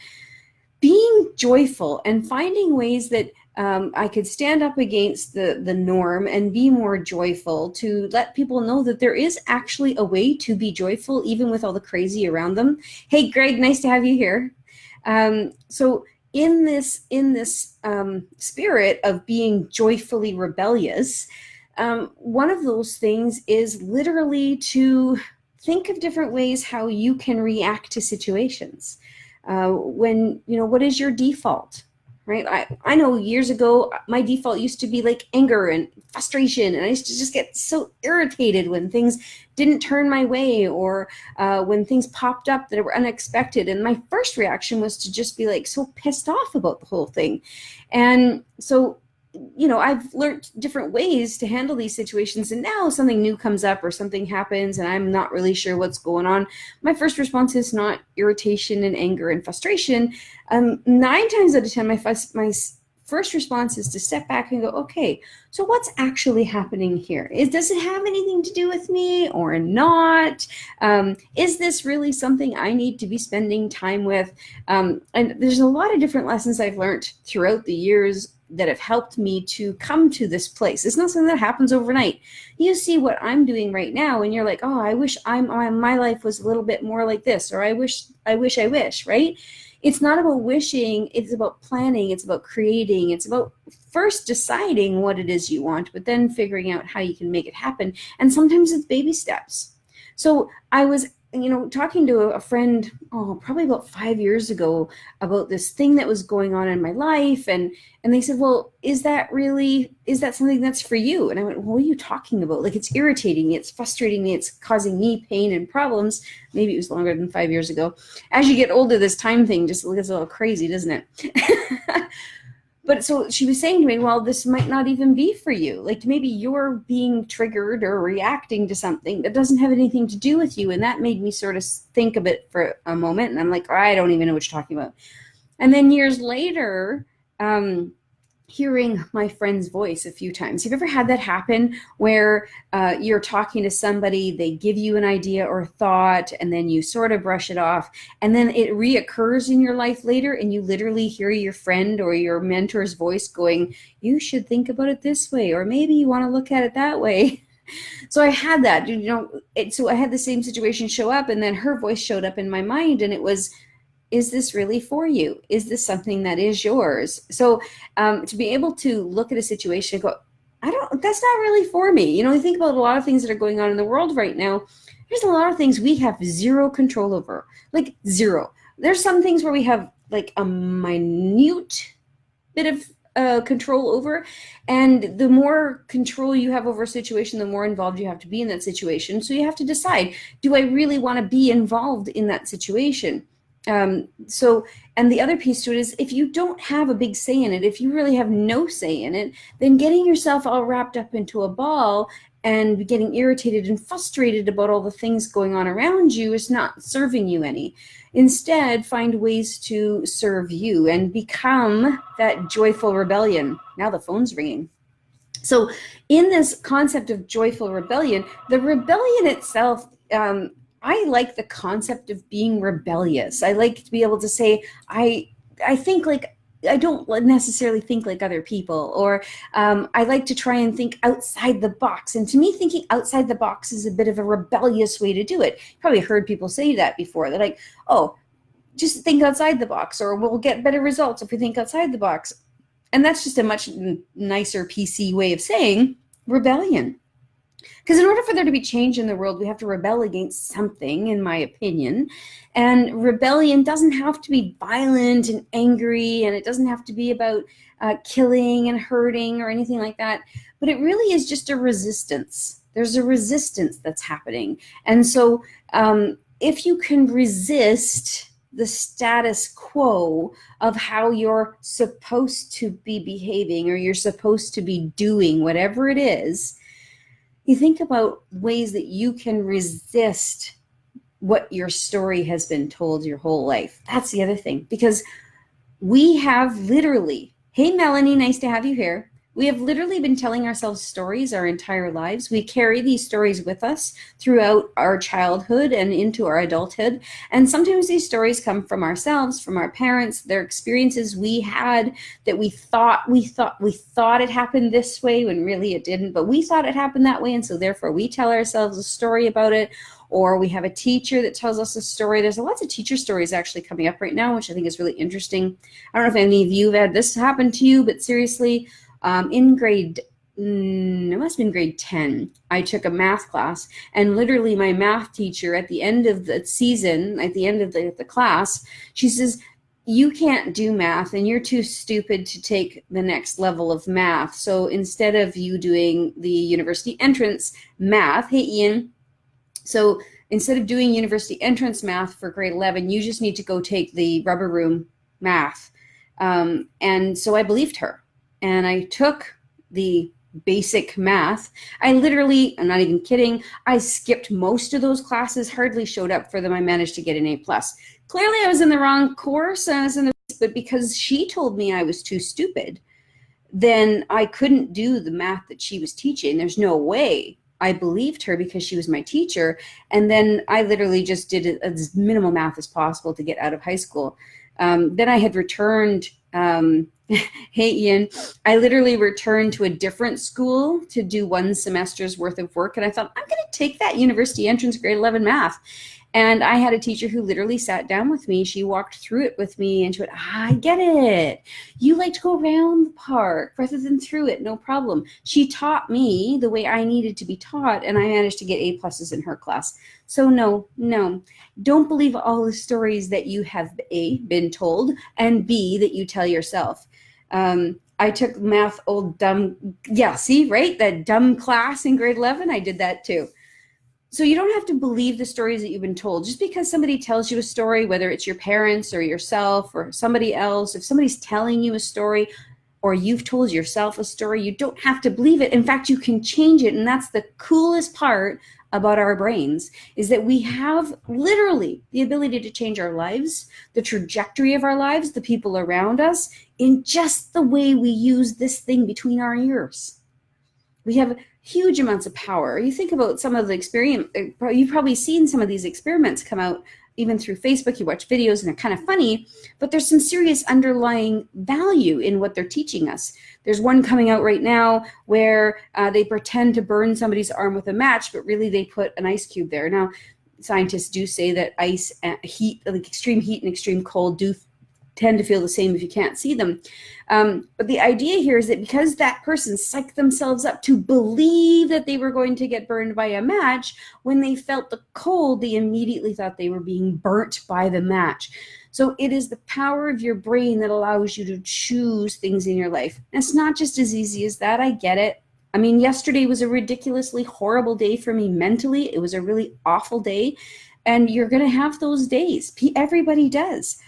being joyful and finding ways that I could stand up against the norm and be more joyful, to let people know that there is actually a way to be joyful even with all the crazy around them. Hey, Greg, nice to have you here. So in this spirit of being joyfully rebellious, one of those things is literally to think of different ways how you can react to situations. When, what is your default, right? I know years ago, my default used to be like anger and frustration. And I used to just get so irritated when things didn't turn my way, or when things popped up that were unexpected. And my first reaction was to just be like so pissed off about the whole thing. And so, I've learned different ways to handle these situations. And now something new comes up or something happens and I'm not really sure what's going on. My first response is not irritation and anger and frustration. 9 times out of 10, my first response is to step back and go, okay, so what's actually happening here? Does it have anything to do with me or not? Is this really something I need to be spending time with? And there's a lot of different lessons I've learned throughout the years that have helped me to come to this place. It's not something that happens overnight. You see what I'm doing right now and you're like, oh, I wish my life was a little bit more like this, or I wish, right? It's not about wishing, it's about planning, it's about creating, it's about first deciding what it is you want, but then figuring out how you can make it happen. And sometimes it's baby steps. So I was talking to a friend, probably about 5 years ago, about this thing that was going on in my life. And they said, well, is that something that's for you? And I went, well, what are you talking about? Like, it's irritating me, it's frustrating me, it's causing me pain and problems. Maybe it was longer than 5 years ago. As you get older, this time thing just gets a little crazy, doesn't it? But so she was saying to me, well, this might not even be for you. Like, maybe you're being triggered or reacting to something that doesn't have anything to do with you. And that made me sort of think of it for a moment. And I'm like, I don't even know what you're talking about. And then years later, hearing my friend's voice a few times. Have you ever had that happen where you're talking to somebody, they give you an idea or thought, and then you sort of brush it off, and then it reoccurs in your life later, and you literally hear your friend or your mentor's voice going, you should think about it this way, or maybe you want to look at it that way. So I had that, so I had the same situation show up, and then her voice showed up in my mind, and it was, is this really for you? Is this something that is yours? So to be able to look at a situation and go, that's not really for me. You think about a lot of things that are going on in the world right now. There's a lot of things we have zero control over, like zero. There's some things where we have like a minute bit of control over. And the more control you have over a situation, the more involved you have to be in that situation. So you have to decide, do I really want to be involved in that situation? And the other piece to it is, if you don't have a big say in it, if you really have no say in it, then getting yourself all wrapped up into a ball and getting irritated and frustrated about all the things going on around you is not serving you any. Instead, find ways to serve you and become that joyful rebellion. Now the phone's ringing. So in this concept of joyful rebellion, the rebellion itself, I like the concept of being rebellious. I like to be able to say, I think like, I don't necessarily think like other people, or I like to try and think outside the box. And to me, thinking outside the box is a bit of a rebellious way to do it. You've probably heard people say that before. They're like, oh, just think outside the box, or we'll get better results if we think outside the box. And that's just a much nicer PC way of saying rebellion. Because in order for there to be change in the world, we have to rebel against something, in my opinion. And rebellion doesn't have to be violent and angry, and it doesn't have to be about killing and hurting or anything like that. But it really is just a resistance. There's a resistance that's happening. And so if you can resist the status quo of how you're supposed to be behaving or you're supposed to be doing whatever it is, you think about ways that you can resist what your story has been told your whole life. That's the other thing, because we have literally, hey Melanie, nice to have you here. We have literally been telling ourselves stories our entire lives. We carry these stories with us throughout our childhood and into our adulthood. And sometimes these stories come from ourselves, from our parents, their experiences we had that we thought it happened this way when really it didn't, but we thought it happened that way. And so therefore we tell ourselves a story about it. Or we have a teacher that tells us a story. There's lots of teacher stories actually coming up right now, which I think is really interesting. I don't know if any of you have had this happen to you, but seriously, in it must have been grade 10, I took a math class, and literally my math teacher at the end of the season, at the end of the class, she says, you can't do math and you're too stupid to take the next level of math. So instead of you doing the university entrance math, hey Ian, so instead of doing university entrance math for grade 11, you just need to go take the rubber room math. And so I believed her. And I took the basic math. I literally, I'm not even kidding, I skipped most of those classes, hardly showed up for them. I managed to get an A+. Clearly I was in the wrong course, but because she told me I was too stupid, then I couldn't do the math that she was teaching. There's no way. I believed her because she was my teacher. And then I literally just did as minimal math as possible to get out of high school. Then I had returned, hey Ian, I literally returned to a different school to do one semester's worth of work. And I thought, I'm going to take that university entrance grade 11 math. And I had a teacher who literally sat down with me. She walked through it with me and she went, I get it. You like to go around the park rather than through it. No problem. She taught me the way I needed to be taught, and I managed to get A+ in her class. So no, don't believe all the stories that you have A, been told, and B, that you tell yourself. I took math, old dumb, yeah, see, right? That dumb class in grade 11, I did that too. So you don't have to believe the stories that you've been told. Just because somebody tells you a story, whether it's your parents or yourself or somebody else, if somebody's telling you a story or you've told yourself a story, you don't have to believe it. In fact, you can change it. And that's the coolest part about our brains, is that we have literally the ability to change our lives, the trajectory of our lives, the people around us, in just the way we use this thing between our ears. We have huge amounts of power. You think about some of the experiment, you've probably seen some of these experiments come out even through Facebook. You watch videos and they're kind of funny, but there's some serious underlying value in what they're teaching us. There's one coming out right now where they pretend to burn somebody's arm with a match, but really they put an ice cube there. Now, scientists do say that ice, heat, like extreme heat and extreme cold, do tend to feel the same if you can't see them. But the idea here is that because that person psyched themselves up to believe that they were going to get burned by a match, when they felt the cold, they immediately thought they were being burnt by the match. So it is the power of your brain that allows you to choose things in your life. And it's not just as easy as that. I get it. I mean, yesterday was a ridiculously horrible day for me mentally. It was a really awful day. And you're going to have those days. Everybody does.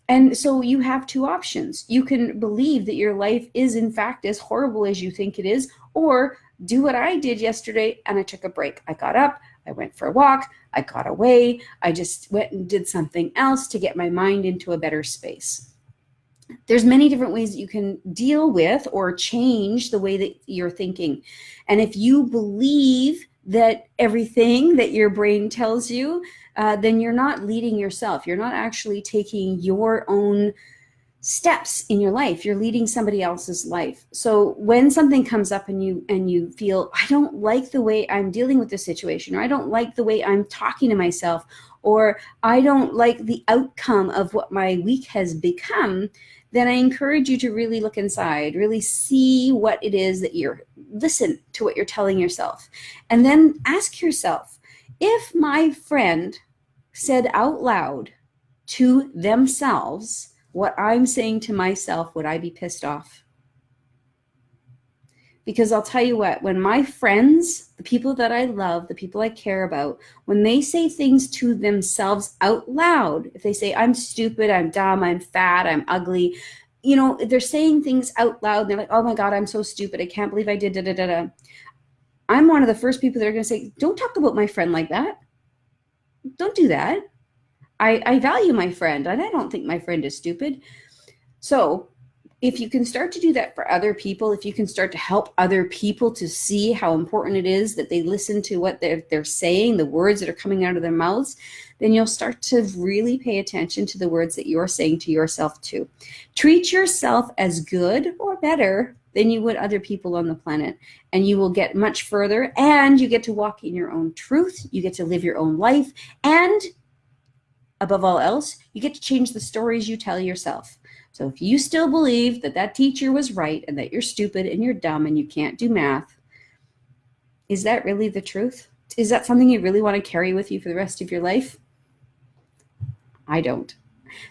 And so you have two options. You can believe that your life is in fact as horrible as you think it is, or do what I did yesterday and I took a break. I got up, I went for a walk, I got away, I just went and did something else to get my mind into a better space. There's many different ways that you can deal with or change the way that you're thinking. And if you believe that everything that your brain tells you, then you're not leading yourself. You're not actually taking your own steps in your life. You're leading somebody else's life. So when something comes up and you feel, I don't like the way I'm dealing with this situation, or I don't like the way I'm talking to myself, or I don't like the outcome of what my week has become, then I encourage you to really look inside, really see what it is that listen to what you're telling yourself. And then ask yourself, if my friend said out loud to themselves what I'm saying to myself, would I be pissed off? Because I'll tell you what, when my friends, the people that I love, the people I care about, when they say things to themselves out loud, if they say, I'm stupid, I'm dumb, I'm fat, I'm ugly, you know, they're saying things out loud and they're like, oh my God, I'm so stupid. I can't believe I did da da da da. I'm one of the first people that are going to say, don't talk about my friend like that. Don't do that. I value my friend and I don't think my friend is stupid. So if you can start to do that for other people, if you can start to help other people to see how important it is that they listen to what they're saying, the words that are coming out of their mouths, then you'll start to really pay attention to the words that you're saying to yourself too. Treat yourself as good or better than you would other people on the planet, and you will get much further, and you get to walk in your own truth, you get to live your own life, and above all else, you get to change the stories you tell yourself. So if you still believe that that teacher was right and that you're stupid and you're dumb and you can't do math, is that really the truth? Is that something you really want to carry with you for the rest of your life? I don't.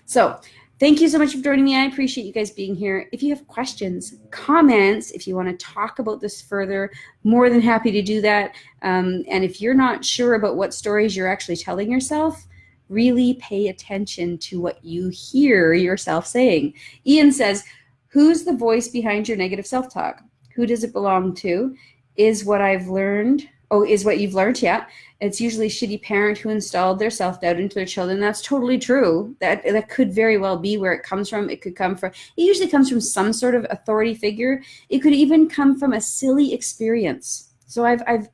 So thank you so much for joining me. I appreciate you guys being here. If you have questions, comments, if you want to talk about this further, more than happy to do that. And if you're not sure about what stories you're actually telling yourself, really pay attention to what you hear yourself saying. Ian says, who's the voice behind your negative self-talk? Who does it belong to? Is what I've learned. Oh, is what you've learned? Yeah. It's usually a shitty parent who installed their self-doubt into their children. That's totally true. That could very well be where it comes from. It could come from, it usually comes from some sort of authority figure. It could even come from a silly experience. So I've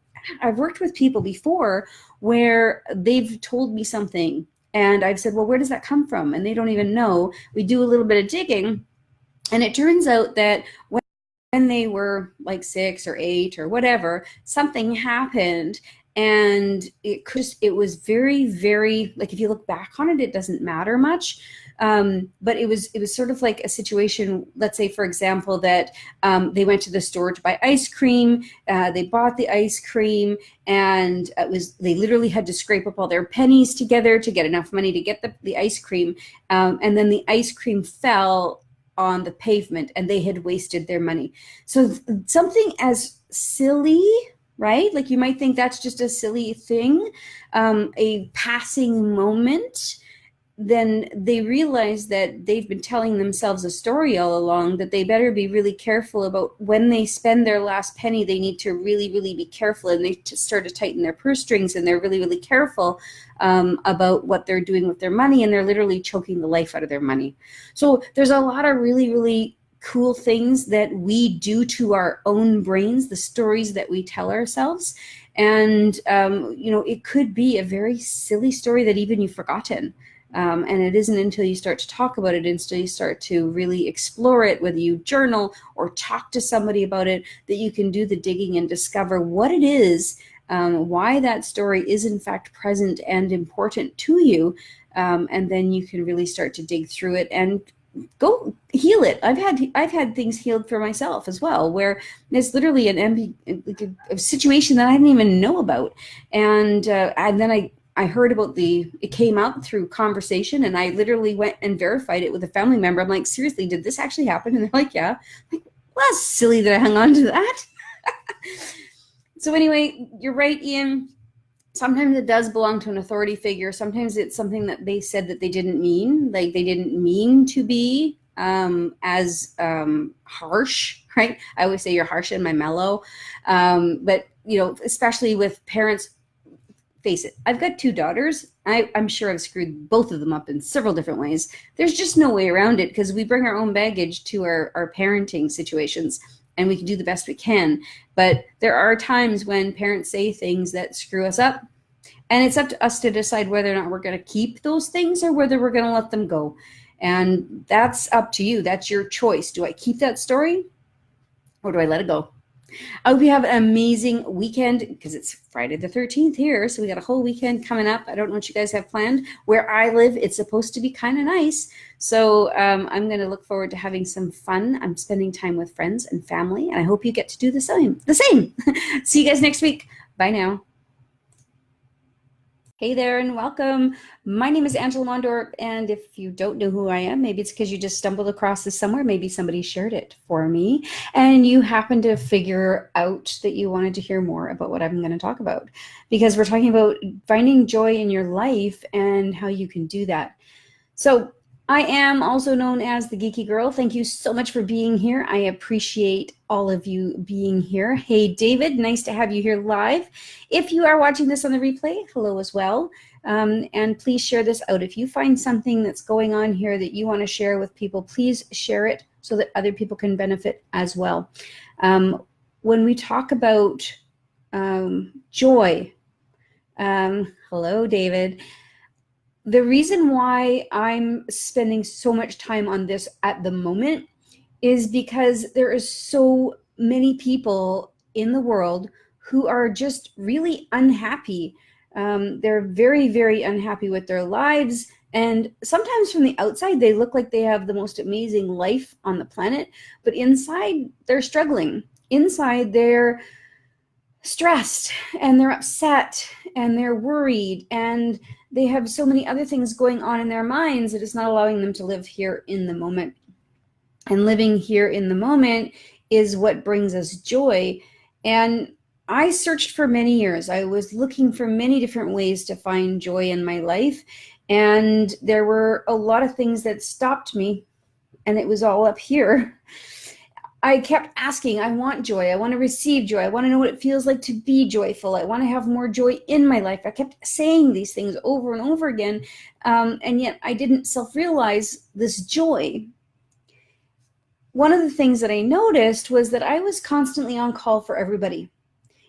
worked with people before where they've told me something and I've said, well, where does that come from? And they don't even know. We do a little bit of digging, and it turns out that when they were like 6 or 8 or whatever, something happened, and it was very, very, like, if you look back on it, it doesn't matter much. But it was sort of like a situation, let's say, for example, that they went to the store to buy ice cream. They bought the ice cream, and they literally had to scrape up all their pennies together to get enough money to get the ice cream. And then the ice cream fell on the pavement and they had wasted their money. So something as silly, right? Like you might think that's just a silly thing, a passing moment. Then they realize that they've been telling themselves a story all along, that they better be really careful about when they spend their last penny. They need to really, really be careful, and they start to tighten their purse strings, and they're really, really careful about what they're doing with their money, and they're literally choking the life out of their money. So there's a lot of really, really cool things that we do to our own brains, the stories that we tell ourselves. And, it could be a very silly story that even you've forgotten. And it isn't until you start to talk about it, until you start to really explore it, whether you journal or talk to somebody about it, that you can do the digging and discover what it is, why that story is in fact present and important to you. And then you can really start to dig through it and go heal it. I've had things healed for myself as well, where it's literally a situation that I didn't even know about. And then I heard about it came out through conversation, and I literally went and verified it with a family member. I'm like, seriously, did this actually happen? And they're like, yeah. I'm like, well, that's silly that I hung on to that. So anyway, you're right, Ian. Sometimes it does belong to an authority figure. Sometimes it's something that they said that they didn't mean, like they didn't mean to be as harsh, right? I always say you're harsh and my mellow. But, especially with parents, face it, I've got 2 daughters. I'm sure I've screwed both of them up in several different ways. There's just no way around it, because we bring our own baggage to our parenting situations, and we can do the best we can. But there are times when parents say things that screw us up, and it's up to us to decide whether or not we're going to keep those things or whether we're going to let them go. And that's up to you. That's your choice. Do I keep that story, or do I let it go? I hope you have an amazing weekend, because it's Friday the 13th here. So we got a whole weekend coming up. I don't know what you guys have planned. Where I live, it's supposed to be kind of nice. So I'm going to look forward to having some fun. I'm spending time with friends and family, and I hope you get to do the same. See you guys next week. Bye now. Hey there and welcome. My name is Angela Mondor, and if you don't know who I am, maybe it's because you just stumbled across this somewhere. Maybe somebody shared it for me, and you happened to figure out that you wanted to hear more about what I'm going to talk about, because we're talking about finding joy in your life and how you can do that. So I am also known as the Geeky Girl. Thank you so much for being here. I appreciate all of you being here. Hey, David, nice to have you here live. If you are watching this on the replay, hello as well. And please share this out. If you find something that's going on here that you want to share with people, please share it so that other people can benefit as well. When we talk about joy, hello, David. The reason why I'm spending so much time on this at the moment is because there is so many people in the world who are just really unhappy. They're very, very unhappy with their lives. And sometimes from the outside, they look like they have the most amazing life on the planet. But inside, they're struggling. Inside, they're stressed and they're upset and they're worried and they have so many other things going on in their minds that it's not allowing them to live here in the moment. And living here in the moment is what brings us joy. And I searched for many years. I was looking for many different ways to find joy in my life. And there were a lot of things that stopped me, and it was all up here. I kept asking, I want joy. I want to receive joy. I want to know what it feels like to be joyful. I want to have more joy in my life. I kept saying these things over and over again, and yet I didn't self-realize this joy. One of the things that I noticed was that I was constantly on call for everybody.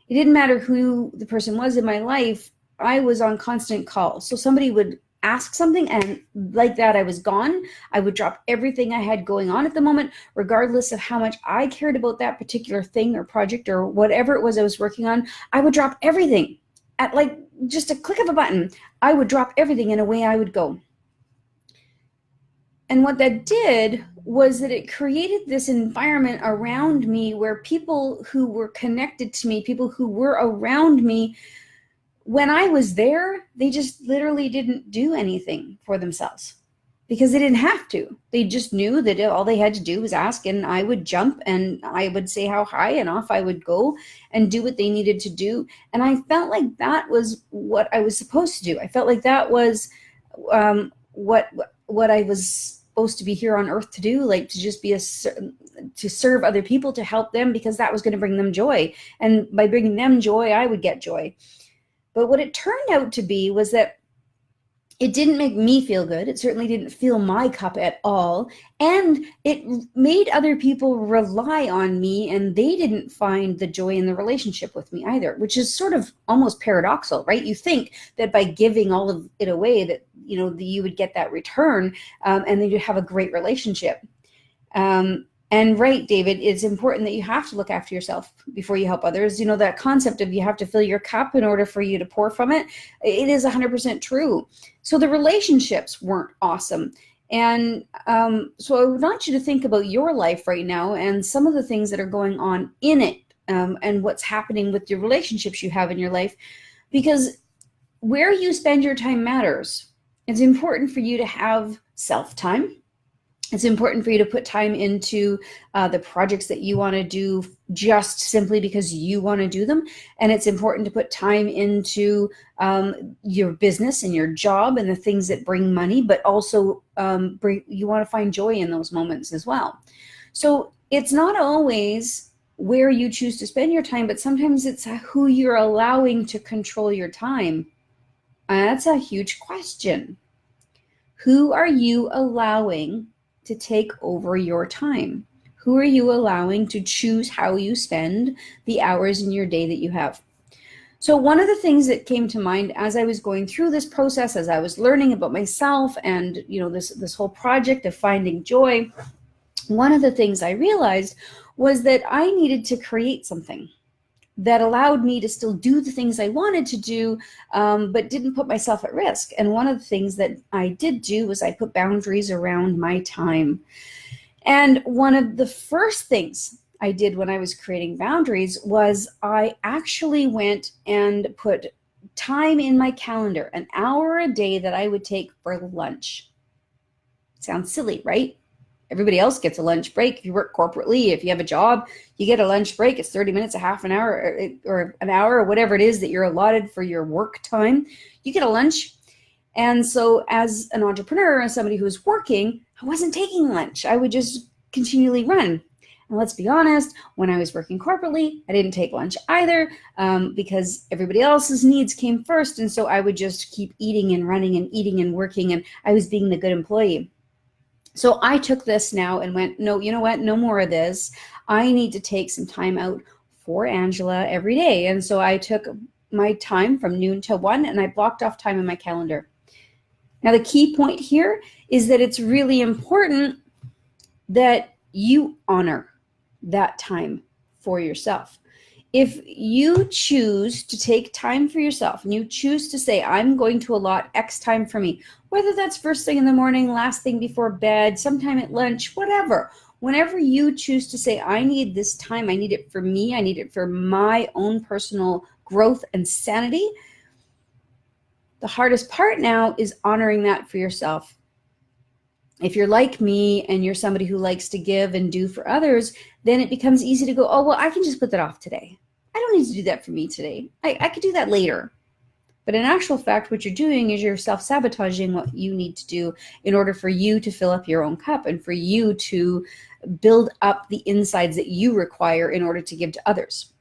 It didn't matter who the person was in my life. I was on constant call. So somebody would ask something, and like that, I was gone. I would drop everything I had going on at the moment, regardless of how much I cared about that particular thing or project or whatever it was I was working on. I would drop everything at like just a click of a button. I would drop everything and away I would go. And what that did was that it created this environment around me where people who were connected to me, people who were around me, when I was there, they just literally didn't do anything for themselves because they didn't have to. They just knew that all they had to do was ask, and I would jump and I would say how high, and off I would go and do what they needed to do. And I felt like that was what I was supposed to do. I felt like that was what I was supposed to be here on earth to do, like to just be to serve other people, to help them, because that was going to bring them joy. And by bringing them joy, I would get joy. But what it turned out to be was that it didn't make me feel good. It certainly didn't fill my cup at all. And it made other people rely on me, and they didn't find the joy in the relationship with me either, which is sort of almost paradoxical, right? You think that by giving all of it away that, you would get that return, and then you'd have a great relationship. And right, David, it's important that you have to look after yourself before you help others. That concept of you have to fill your cup in order for you to pour from it, it is 100% true. So the relationships weren't awesome. And so I would want you to think about your life right now and some of the things that are going on in it, and what's happening with the relationships you have in your life, because where you spend your time matters. It's important for you to have self-time. It's important for you to put time into the projects that you want to do just simply because you want to do them. And it's important to put time into your business and your job and the things that bring money, but also you want to find joy in those moments as well. So it's not always where you choose to spend your time, but sometimes it's who you're allowing to control your time. That's a huge question. Who are you allowing to take over your time? Who are you allowing to choose how you spend the hours in your day that you have? So one of the things that came to mind as I was going through this process, as I was learning about myself and this whole project of finding joy, one of the things I realized was that I needed to create something that allowed me to still do the things I wanted to do, but didn't put myself at risk. And one of the things that I did do was I put boundaries around my time. And one of the first things I did when I was creating boundaries was I actually went and put time in my calendar, an hour a day that I would take for lunch. Sounds silly, right? Everybody else gets a lunch break. If you work corporately, if you have a job, you get a lunch break. It's 30 minutes, a half an hour, or an hour, or whatever it is that you're allotted for your work time. You get a lunch. And so as an entrepreneur, as somebody who's working, I wasn't taking lunch. I would just continually run. And let's be honest, when I was working corporately, I didn't take lunch either, because everybody else's needs came first. And so I would just keep eating and running and eating and working, and I was being the good employee. So I took this now and went, no, you know what? No more of this. I need to take some time out for Angela every day. And so I took my time from noon to 1, and I blocked off time in my calendar. Now, the key point here is that it's really important that you honor that time for yourself. If you choose to take time for yourself and you choose to say, I'm going to allot X time for me, whether that's first thing in the morning, last thing before bed, sometime at lunch, whatever, whenever you choose to say, I need this time, I need it for me, I need it for my own personal growth and sanity, the hardest part now is honoring that for yourself. If you're like me and you're somebody who likes to give and do for others, then it becomes easy to go, oh, well, I can just put that off today. I don't need to do that for me today. I could do that later. But in actual fact, what you're doing is you're self-sabotaging what you need to do in order for you to fill up your own cup and for you to build up the insides that you require in order to give to others.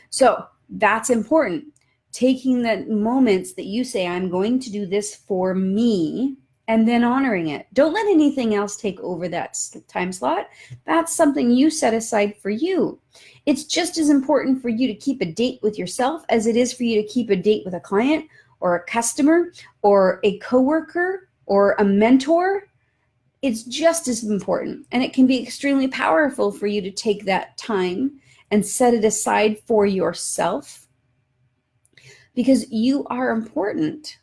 So that's important. Taking the moments that you say, I'm going to do this for me, and then honoring it. Don't let anything else take over that time slot. That's something you set aside for you. It's just as important for you to keep a date with yourself as it is for you to keep a date with a client or a customer or a coworker or a mentor. It's just as important, and it can be extremely powerful for you to take that time and set it aside for yourself, because you are important.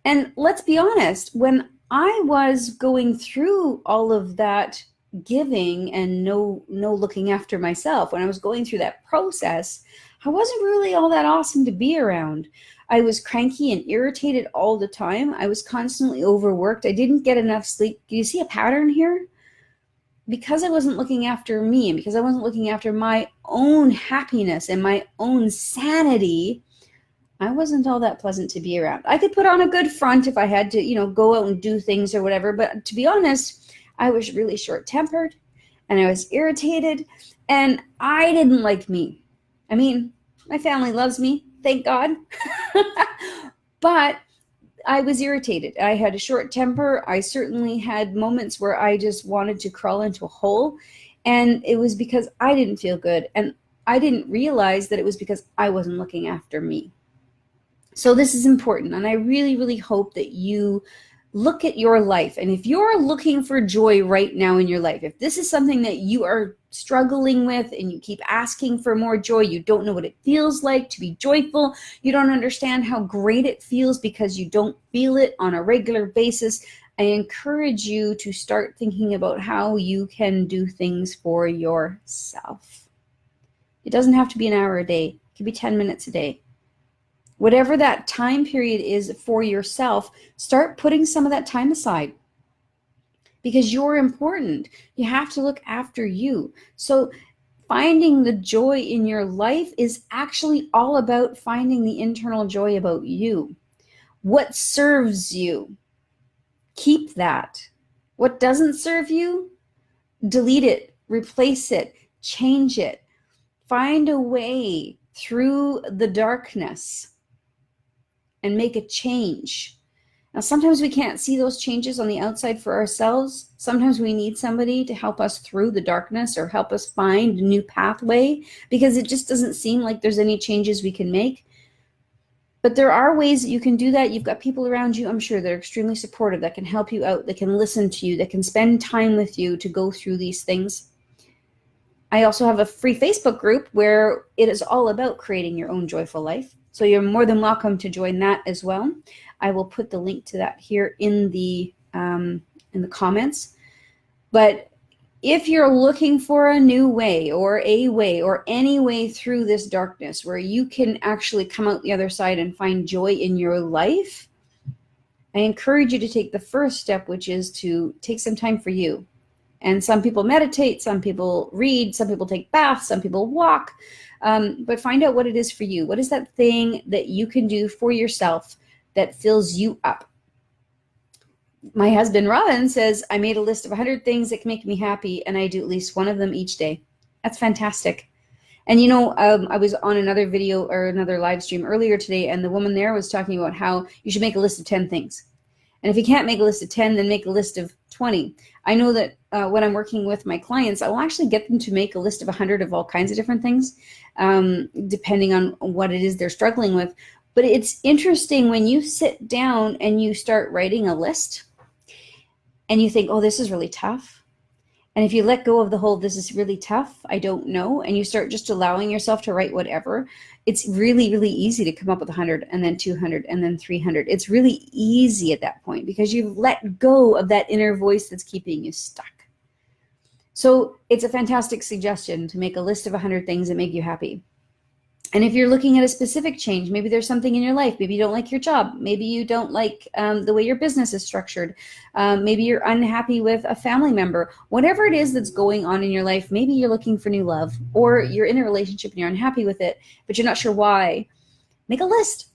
And let's be honest, when I was going through all of that giving and no looking after myself, when I was going through that process, I wasn't really all that awesome to be around. I was cranky and irritated all the time. I was constantly overworked. I didn't get enough sleep. Do you see a pattern here? Because I wasn't looking after me and because I wasn't looking after my own happiness and my own sanity, I wasn't all that pleasant to be around. I could put on a good front if I had to, go out and do things or whatever. But to be honest, I was really short-tempered and I was irritated and I didn't like me. I mean, my family loves me, thank God. But I was irritated. I had a short temper. I certainly had moments where I just wanted to crawl into a hole. And it was because I didn't feel good. And I didn't realize that it was because I wasn't looking after me. So this is important, and I really, really hope that you look at your life. And if you're looking for joy right now in your life, if this is something that you are struggling with and you keep asking for more joy, you don't know what it feels like to be joyful, you don't understand how great it feels because you don't feel it on a regular basis, I encourage you to start thinking about how you can do things for yourself. It doesn't have to be an hour a day. It could be 10 minutes a day. Whatever that time period is for yourself, start putting some of that time aside because you're important. You have to look after you. So finding the joy in your life is actually all about finding the internal joy about you. What serves you? Keep that. What doesn't serve you? Delete it, replace it, change it. Find a way through the darkness and make a change. Now, sometimes we can't see those changes on the outside for ourselves. Sometimes we need somebody to help us through the darkness or help us find a new pathway because it just doesn't seem like there's any changes we can make. But there are ways that you can do that. You've got people around you, I'm sure, that are extremely supportive, that can help you out, that can listen to you, that can spend time with you to go through these things. I also have a free Facebook group where it is all about creating your own joyful life. So you're more than welcome to join that as well. I will put the link to that here in the comments. But if you're looking for a new way or any way through this darkness where you can actually come out the other side and find joy in your life, I encourage you to take the first step, which is to take some time for you. And some people meditate, some people read, some people take baths, some people walk, but find out what it is for you. What is that thing that you can do for yourself that fills you up? My husband, Robin, says, I made a list of 100 things that can make me happy, and I do at least one of them each day. That's fantastic. And I was on another video or another live stream earlier today, and the woman there was talking about how you should make a list of 10 things. And if you can't make a list of 10, then make a list of 20. I know that when I'm working with my clients, I will actually get them to make a list of 100 of all kinds of different things, depending on what it is they're struggling with. But it's interesting when you sit down and you start writing a list and you think, oh, this is really tough. And if you let go of the whole, this is really tough, I don't know, and you start just allowing yourself to write whatever, it's really, really easy to come up with 100 and then 200 and then 300. It's really easy at that point because you've let go of that inner voice that's keeping you stuck. So it's a fantastic suggestion to make a list of 100 things that make you happy. And if you're looking at a specific change, maybe there's something in your life, maybe you don't like your job, maybe you don't like the way your business is structured, maybe you're unhappy with a family member, whatever it is that's going on in your life, maybe you're looking for new love, or you're in a relationship and you're unhappy with it, but you're not sure why, make a list.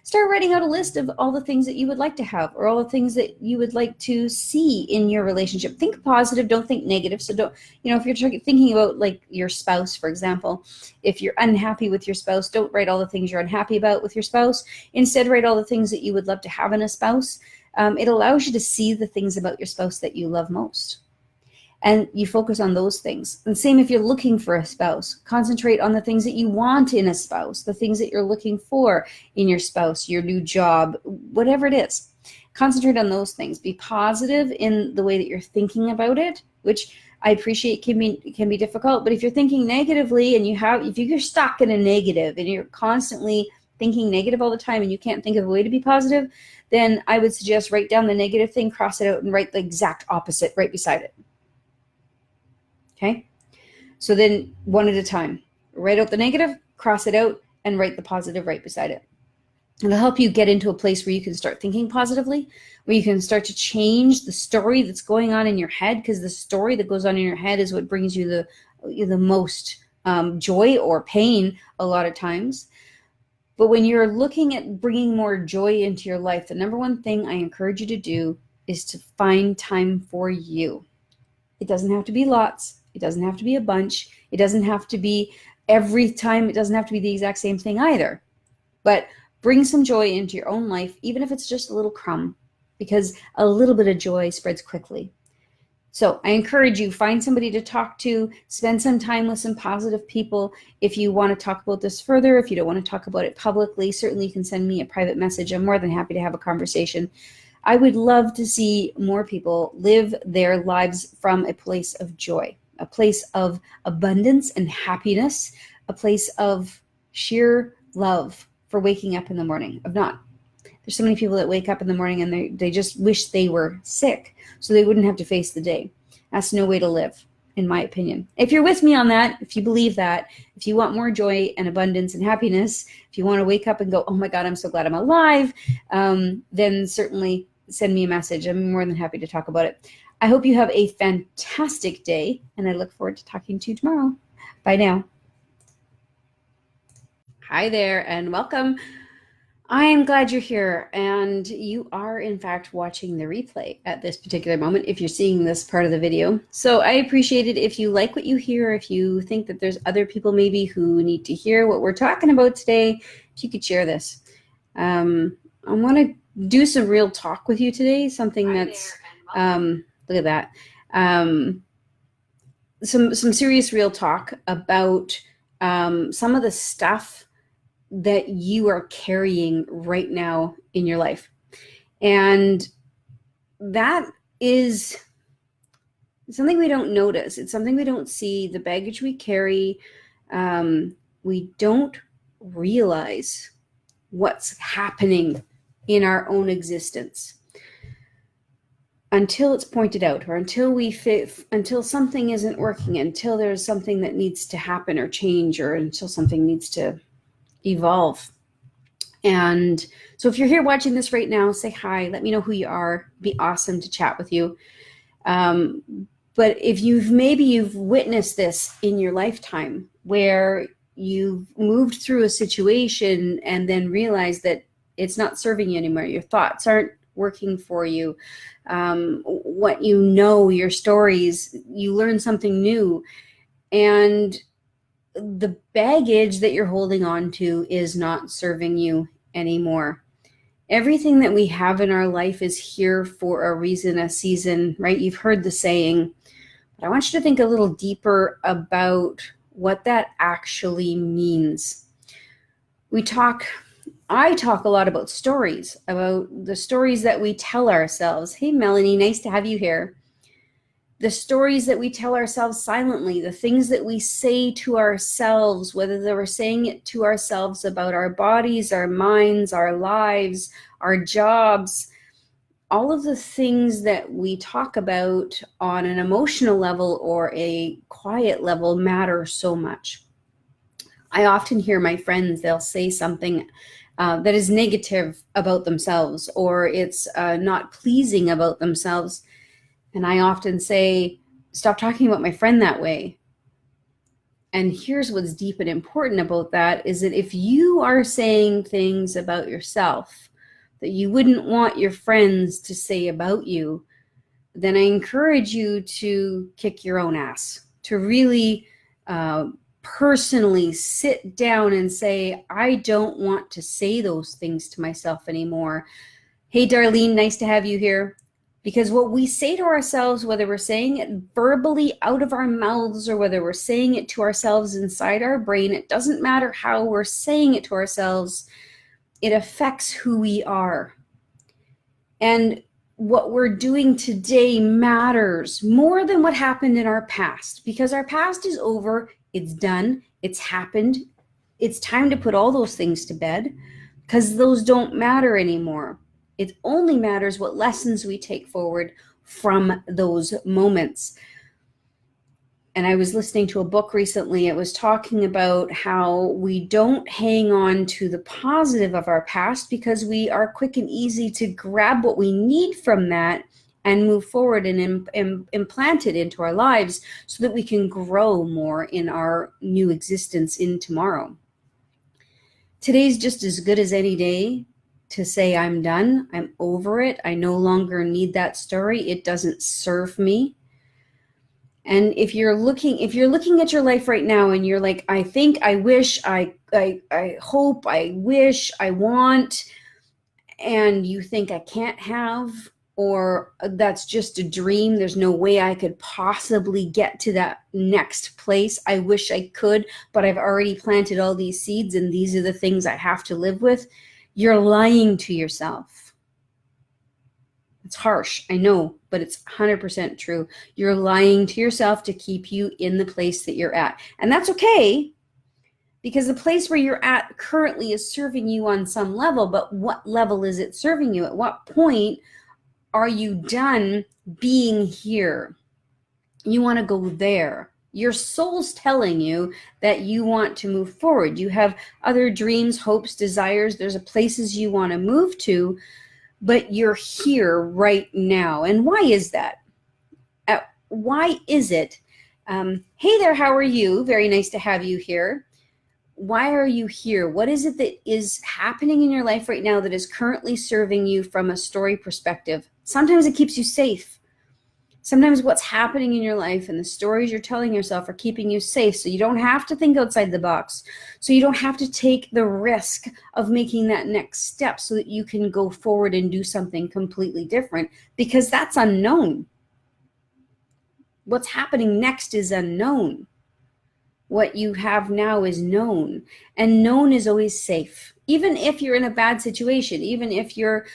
Start writing out a list of all the things that you would like to have or all the things that you would like to see in your relationship. Think positive, don't think negative. So don't, if you're thinking about like your spouse, for example, if you're unhappy with your spouse, don't write all the things you're unhappy about with your spouse. Instead, write all the things that you would love to have in a spouse. It allows you to see the things about your spouse that you love most. And you focus on those things. And same if you're looking for a spouse, concentrate on the things that you want in a spouse, the things that you're looking for in your spouse, your new job, whatever it is. Concentrate on those things. Be positive in the way that you're thinking about it, which I appreciate can be difficult. But if you're thinking negatively and if you're stuck in a negative and you're constantly thinking negative all the time and you can't think of a way to be positive, then I would suggest write down the negative thing, cross it out, and write the exact opposite right beside it. Okay, so then one at a time, write out the negative, cross it out, and write the positive right beside it. It'll help you get into a place where you can start thinking positively, where you can start to change the story that's going on in your head, because the story that goes on in your head is what brings you the most joy or pain a lot of times. But when you're looking at bringing more joy into your life, the number one thing I encourage you to do is to find time for you. It doesn't have to be lots. It doesn't have to be a bunch. It doesn't have to be every time. It doesn't have to be the exact same thing either. But bring some joy into your own life, even if it's just a little crumb, because a little bit of joy spreads quickly. So I encourage you, find somebody to talk to, spend some time with some positive people. If you want to talk about this further, if you don't want to talk about it publicly, certainly you can send me a private message. I'm more than happy to have a conversation. I would love to see more people live their lives from a place of joy, a place of abundance and happiness, a place of sheer love for waking up in the morning. There's so many people that wake up in the morning and they just wish they were sick so they wouldn't have to face the day. That's no way to live, in my opinion. If you're with me on that, if you believe that, if you want more joy and abundance and happiness, if you want to wake up and go, oh my God, I'm so glad I'm alive, then certainly send me a message. I'm more than happy to talk about it. I hope you have a fantastic day, and I look forward to talking to you tomorrow. Bye now. Hi there, and welcome. I am glad you're here, and you are, in fact, watching the replay at this particular moment if you're seeing this part of the video. So I appreciate it if you like what you hear, if you think that there's other people maybe who need to hear what we're talking about today, if you could share this. I want to do some real talk with you today, something that's, look at that, some serious real talk about some of the stuff that you are carrying right now in your life. And that is something we don't notice. It's something we don't see, the baggage we carry. We don't realize what's happening in our own existence. until it's pointed out, or until something isn't working, until there's something that needs to happen or change, or until something needs to evolve. And so if you're here watching this right now, say hi, let me know who you are. It'd be awesome to chat with you. But if you've witnessed this in your lifetime, where you've moved through a situation and then realized that it's not serving you anymore, your thoughts aren't working for you, what you know, your stories, you learn something new, and the baggage that you're holding on to is not serving you anymore. Everything that we have in our life is here for a reason, a season, right? You've heard the saying, but I want you to think a little deeper about what that actually means. I talk a lot about stories, about the stories that we tell ourselves. Hey, Melanie, nice to have you here. The stories that we tell ourselves silently, the things that we say to ourselves, whether we're saying it to ourselves about our bodies, our minds, our lives, our jobs, all of the things that we talk about on an emotional level or a quiet level matter so much. I often hear my friends, they'll say something that is negative about themselves, or it's not pleasing about themselves. And I often say, stop talking about my friend that way. And here's what's deep and important about that is that if you are saying things about yourself that you wouldn't want your friends to say about you, then I encourage you to kick your own ass, to really personally sit down and say, I don't want to say those things to myself anymore. Hey, Darlene, nice to have you here. Because what we say to ourselves, whether we're saying it verbally out of our mouths or whether we're saying it to ourselves inside our brain, it doesn't matter how we're saying it to ourselves, it affects who we are. And what we're doing today matters more than what happened in our past, because our past is over, it's done, it's happened. It's time to put all those things to bed because those don't matter anymore. It only matters what lessons we take forward from those moments. And I was listening to a book recently. It was talking about how we don't hang on to the positive of our past because we are quick and easy to grab what we need from that and move forward and implant it into our lives so that we can grow more in our new existence in tomorrow. Today's just as good as any day to say, I'm done, I'm over it, I no longer need that story, it doesn't serve me. And if you're looking at your life right now and you're like, I think, I wish, I hope, I wish, I want, and you think I can't have, or that's just a dream, there's no way I could possibly get to that next place, I wish I could, but I've already planted all these seeds and these are the things I have to live with, you're lying to yourself. It's harsh, I know, but it's 100% true. You're lying to yourself to keep you in the place that you're at. And that's okay, because the place where you're at currently is serving you on some level, but what level is it serving you? At what point are you done being here? You want to go there. Your soul's telling you that you want to move forward. You have other dreams, hopes, desires. There's places you want to move to, but you're here right now. And why is that? Why is it? Hey there, how are you? Very nice to have you here. Why are you here? What is it that is happening in your life right now that is currently serving you from a story perspective? Sometimes it keeps you safe. Sometimes what's happening in your life and the stories you're telling yourself are keeping you safe, so you don't have to think outside the box, so you don't have to take the risk of making that next step so that you can go forward and do something completely different, because that's unknown. What's happening next is unknown. What you have now is known, and known is always safe. Even if you're in a bad situation, even if you're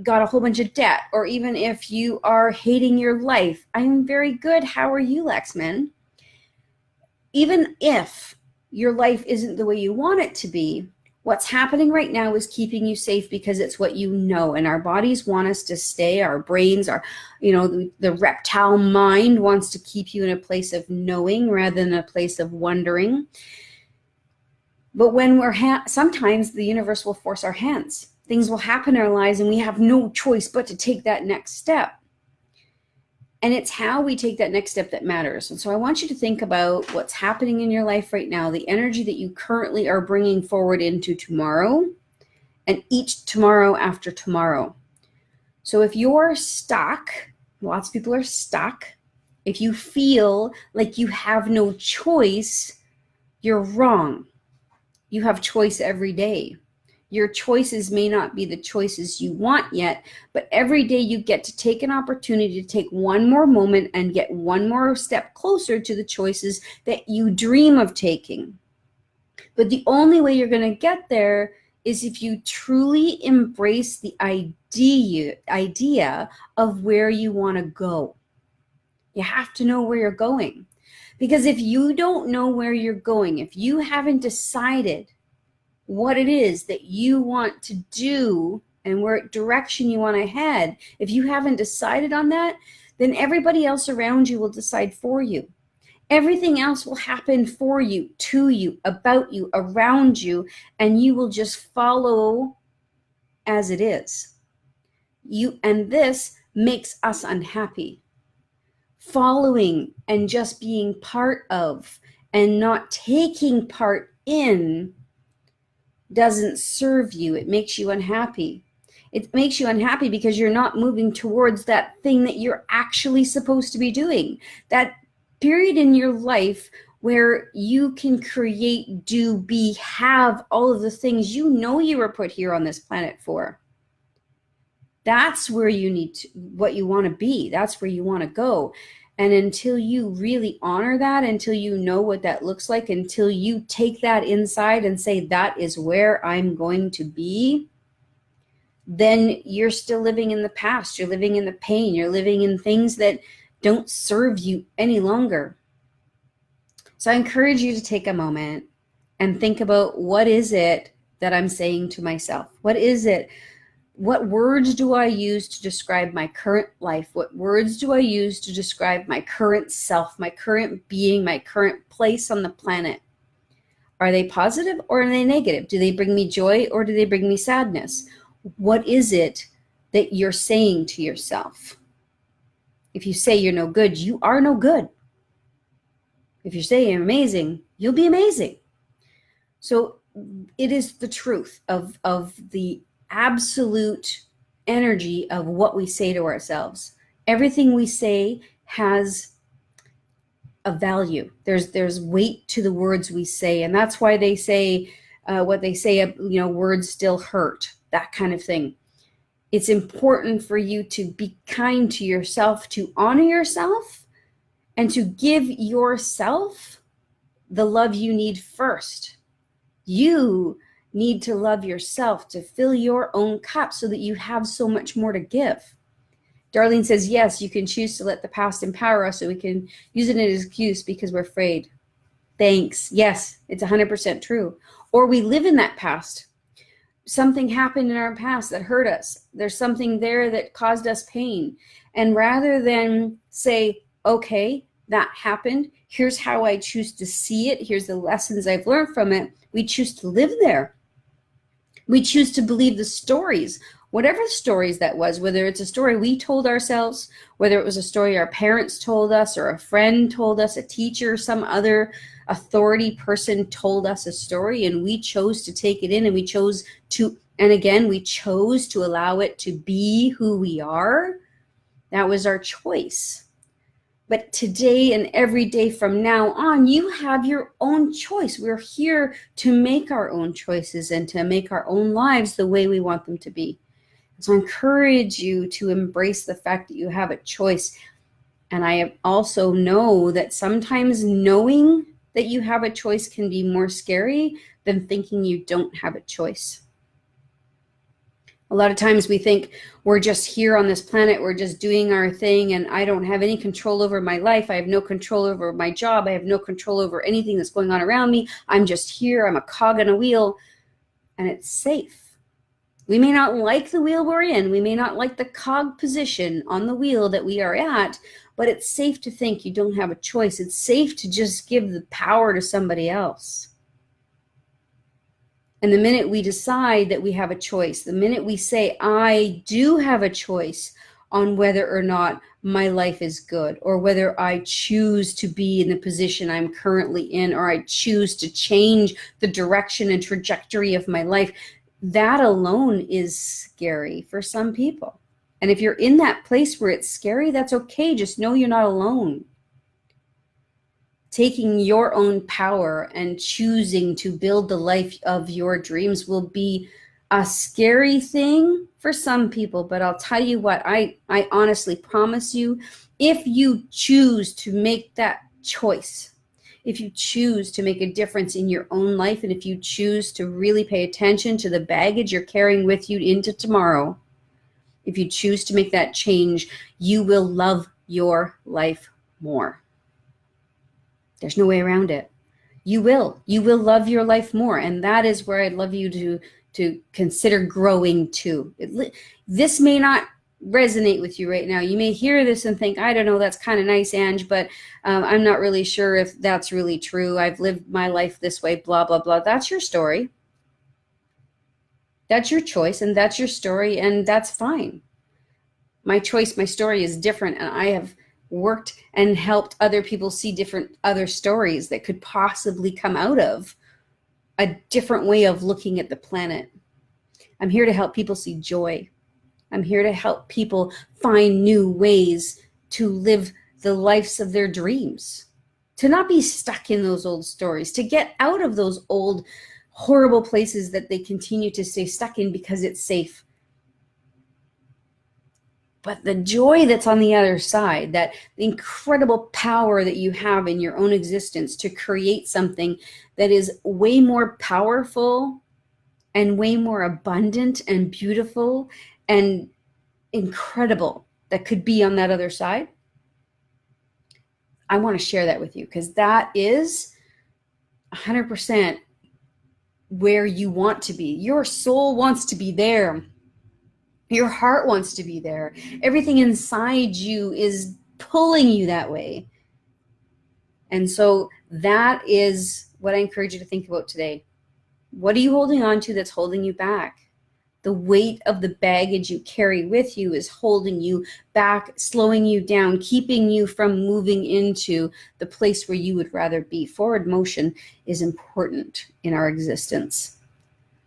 got a whole bunch of debt, or even if you are hating your life. I'm very good. How are you, Lexman? Even if your life isn't the way you want it to be, What's happening right now is keeping you safe because it's what you know, and our bodies want us to stay. Our brains are, the reptile mind wants to keep you in a place of knowing rather than a place of wondering. But when sometimes the universe will force our hands. Things will happen in our lives and we have no choice but to take that next step. And it's how we take that next step that matters. And so I want you to think about what's happening in your life right now, the energy that you currently are bringing forward into tomorrow and each tomorrow after tomorrow. So if you're stuck, lots of people are stuck. If you feel like you have no choice, you're wrong. You have choice every day. Your choices may not be the choices you want yet, but every day you get to take an opportunity to take one more moment and get one more step closer to the choices that you dream of taking. But the only way you're going to get there is if you truly embrace the idea of where you want to go. You have to know where you're going. Because if you don't know where you're going, if you haven't decided what it is that you want to do and where direction you want to head, if you haven't decided on that, then everybody else around you will decide for you. Everything else will happen for you, to you, about you, around you, and you will just follow as it is. And this makes us unhappy. Following and just being part of and not taking part in doesn't serve you. It makes you unhappy. It makes you unhappy because you're not moving towards that thing that you're actually supposed to be doing. That period in your life where you can create, do, be, have all of the things you know you were put here on this planet for. That's where you need to, what you want to be. That's where you want to go. And until you really honor that, until you know what that looks like, until you take that inside and say, that is where I'm going to be, then you're still living in the past. You're living in the pain. You're living in things that don't serve you any longer. So I encourage you to take a moment and think about, what is it that I'm saying to myself? What is it? What words do I use to describe my current life? What words do I use to describe my current self, my current being, my current place on the planet? Are they positive or are they negative? Do they bring me joy or do they bring me sadness? What is it that you're saying to yourself? If you say you're no good, you are no good. If you say you're amazing, you'll be amazing. So it is the truth of the absolute energy of what we say to ourselves. Everything we say has a value. There's weight to the words we say, and that's why they say what they say. Words still hurt. That kind of thing. It's important for you to be kind to yourself, to honor yourself, and to give yourself the love you need first. You need to love yourself, to fill your own cup so that you have so much more to give. Darlene says, yes, you can choose to let the past empower us so we can use it as an excuse because we're afraid. Thanks. Yes, it's 100% true. Or we live in that past. Something happened in our past that hurt us. There's something there that caused us pain. And rather than say, okay, that happened, here's how I choose to see it, here's the lessons I've learned from it, we choose to live there. We choose to believe the stories, whatever stories that was, whether it's a story we told ourselves, whether it was a story our parents told us or a friend told us, a teacher, some other authority person told us a story, and we chose to take it in, and we chose to allow it to be who we are. That was our choice. But today and every day from now on, you have your own choice. We're here to make our own choices and to make our own lives the way we want them to be. So I encourage you to embrace the fact that you have a choice. And I also know that sometimes knowing that you have a choice can be more scary than thinking you don't have a choice. A lot of times we think we're just here on this planet, we're just doing our thing, and I don't have any control over my life. I have no control over my job. I have no control over anything that's going on around me. I'm just here. I'm a cog in a wheel. and it's safe. We may not like the wheel we're in. We may not like the cog position on the wheel that we are at, but it's safe to think you don't have a choice. It's safe to just give the power to somebody else. And the minute we decide that we have a choice, the minute we say, I do have a choice on whether or not my life is good, or whether I choose to be in the position I'm currently in, or I choose to change the direction and trajectory of my life, that alone is scary for some people. And if you're in that place where it's scary, that's okay. Just know you're not alone. Taking your own power and choosing to build the life of your dreams will be a scary thing for some people, but I'll tell you what, I honestly promise you, if you choose to make that choice, if you choose to make a difference in your own life, and if you choose to really pay attention to the baggage you're carrying with you into tomorrow, if you choose to make that change, you will love your life more. There's no way around it. You will love your life more. And that is where I'd love you to consider growing to. This may not resonate with you right now. You may hear this and think, I don't know, that's kind of nice, Ange, but I'm not really sure if that's really true. I've lived my life this way, blah, blah, blah. That's your story. That's your choice, and that's your story, and that's fine. My choice, my story is different, and I have worked and helped other people see different other stories that could possibly come out of a different way of looking at the planet. I'm here to help people see joy. I'm here to help people find new ways to live the lives of their dreams, to not be stuck in those old stories, to get out of those old horrible places that they continue to stay stuck in because it's safe. But the joy that's on the other side, that incredible power that you have in your own existence to create something that is way more powerful and way more abundant and beautiful and incredible that could be on that other side, I want to share that with you, because that is 100% where you want to be. Your soul wants to be there. Your heart wants to be there. Everything inside you is pulling you that way. And so that is what I encourage you to think about today. What are you holding on to that's holding you back? The weight of the baggage you carry with you is holding you back, slowing you down, keeping you from moving into the place where you would rather be. Forward motion is important in our existence.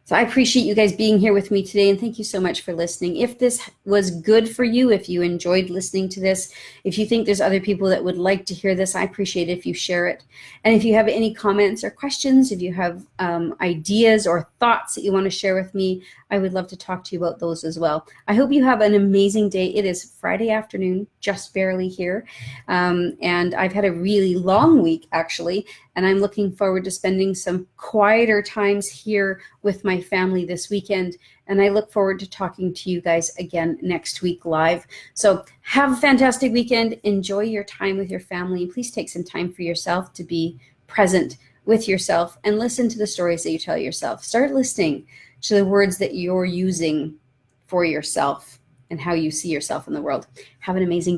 So I appreciate you guys being here with me today, and thank you so much for listening. If this was good for you, if you enjoyed listening to this, if you think there's other people that would like to hear this, I appreciate it if you share it. And if you have any comments or questions, if you have ideas or thoughts that you want to share with me, I would love to talk to you about those as well. I hope you have an amazing day. It is Friday afternoon, just barely here. And I've had a really long week, actually, and I'm looking forward to spending some quieter times here with my family this weekend. And I look forward to talking to you guys again next week live. So have a fantastic weekend. Enjoy your time with your family. Please take some time for yourself to be present with yourself and listen to the stories that you tell yourself. Start listening to the words that you're using for yourself and how you see yourself in the world. Have an amazing day.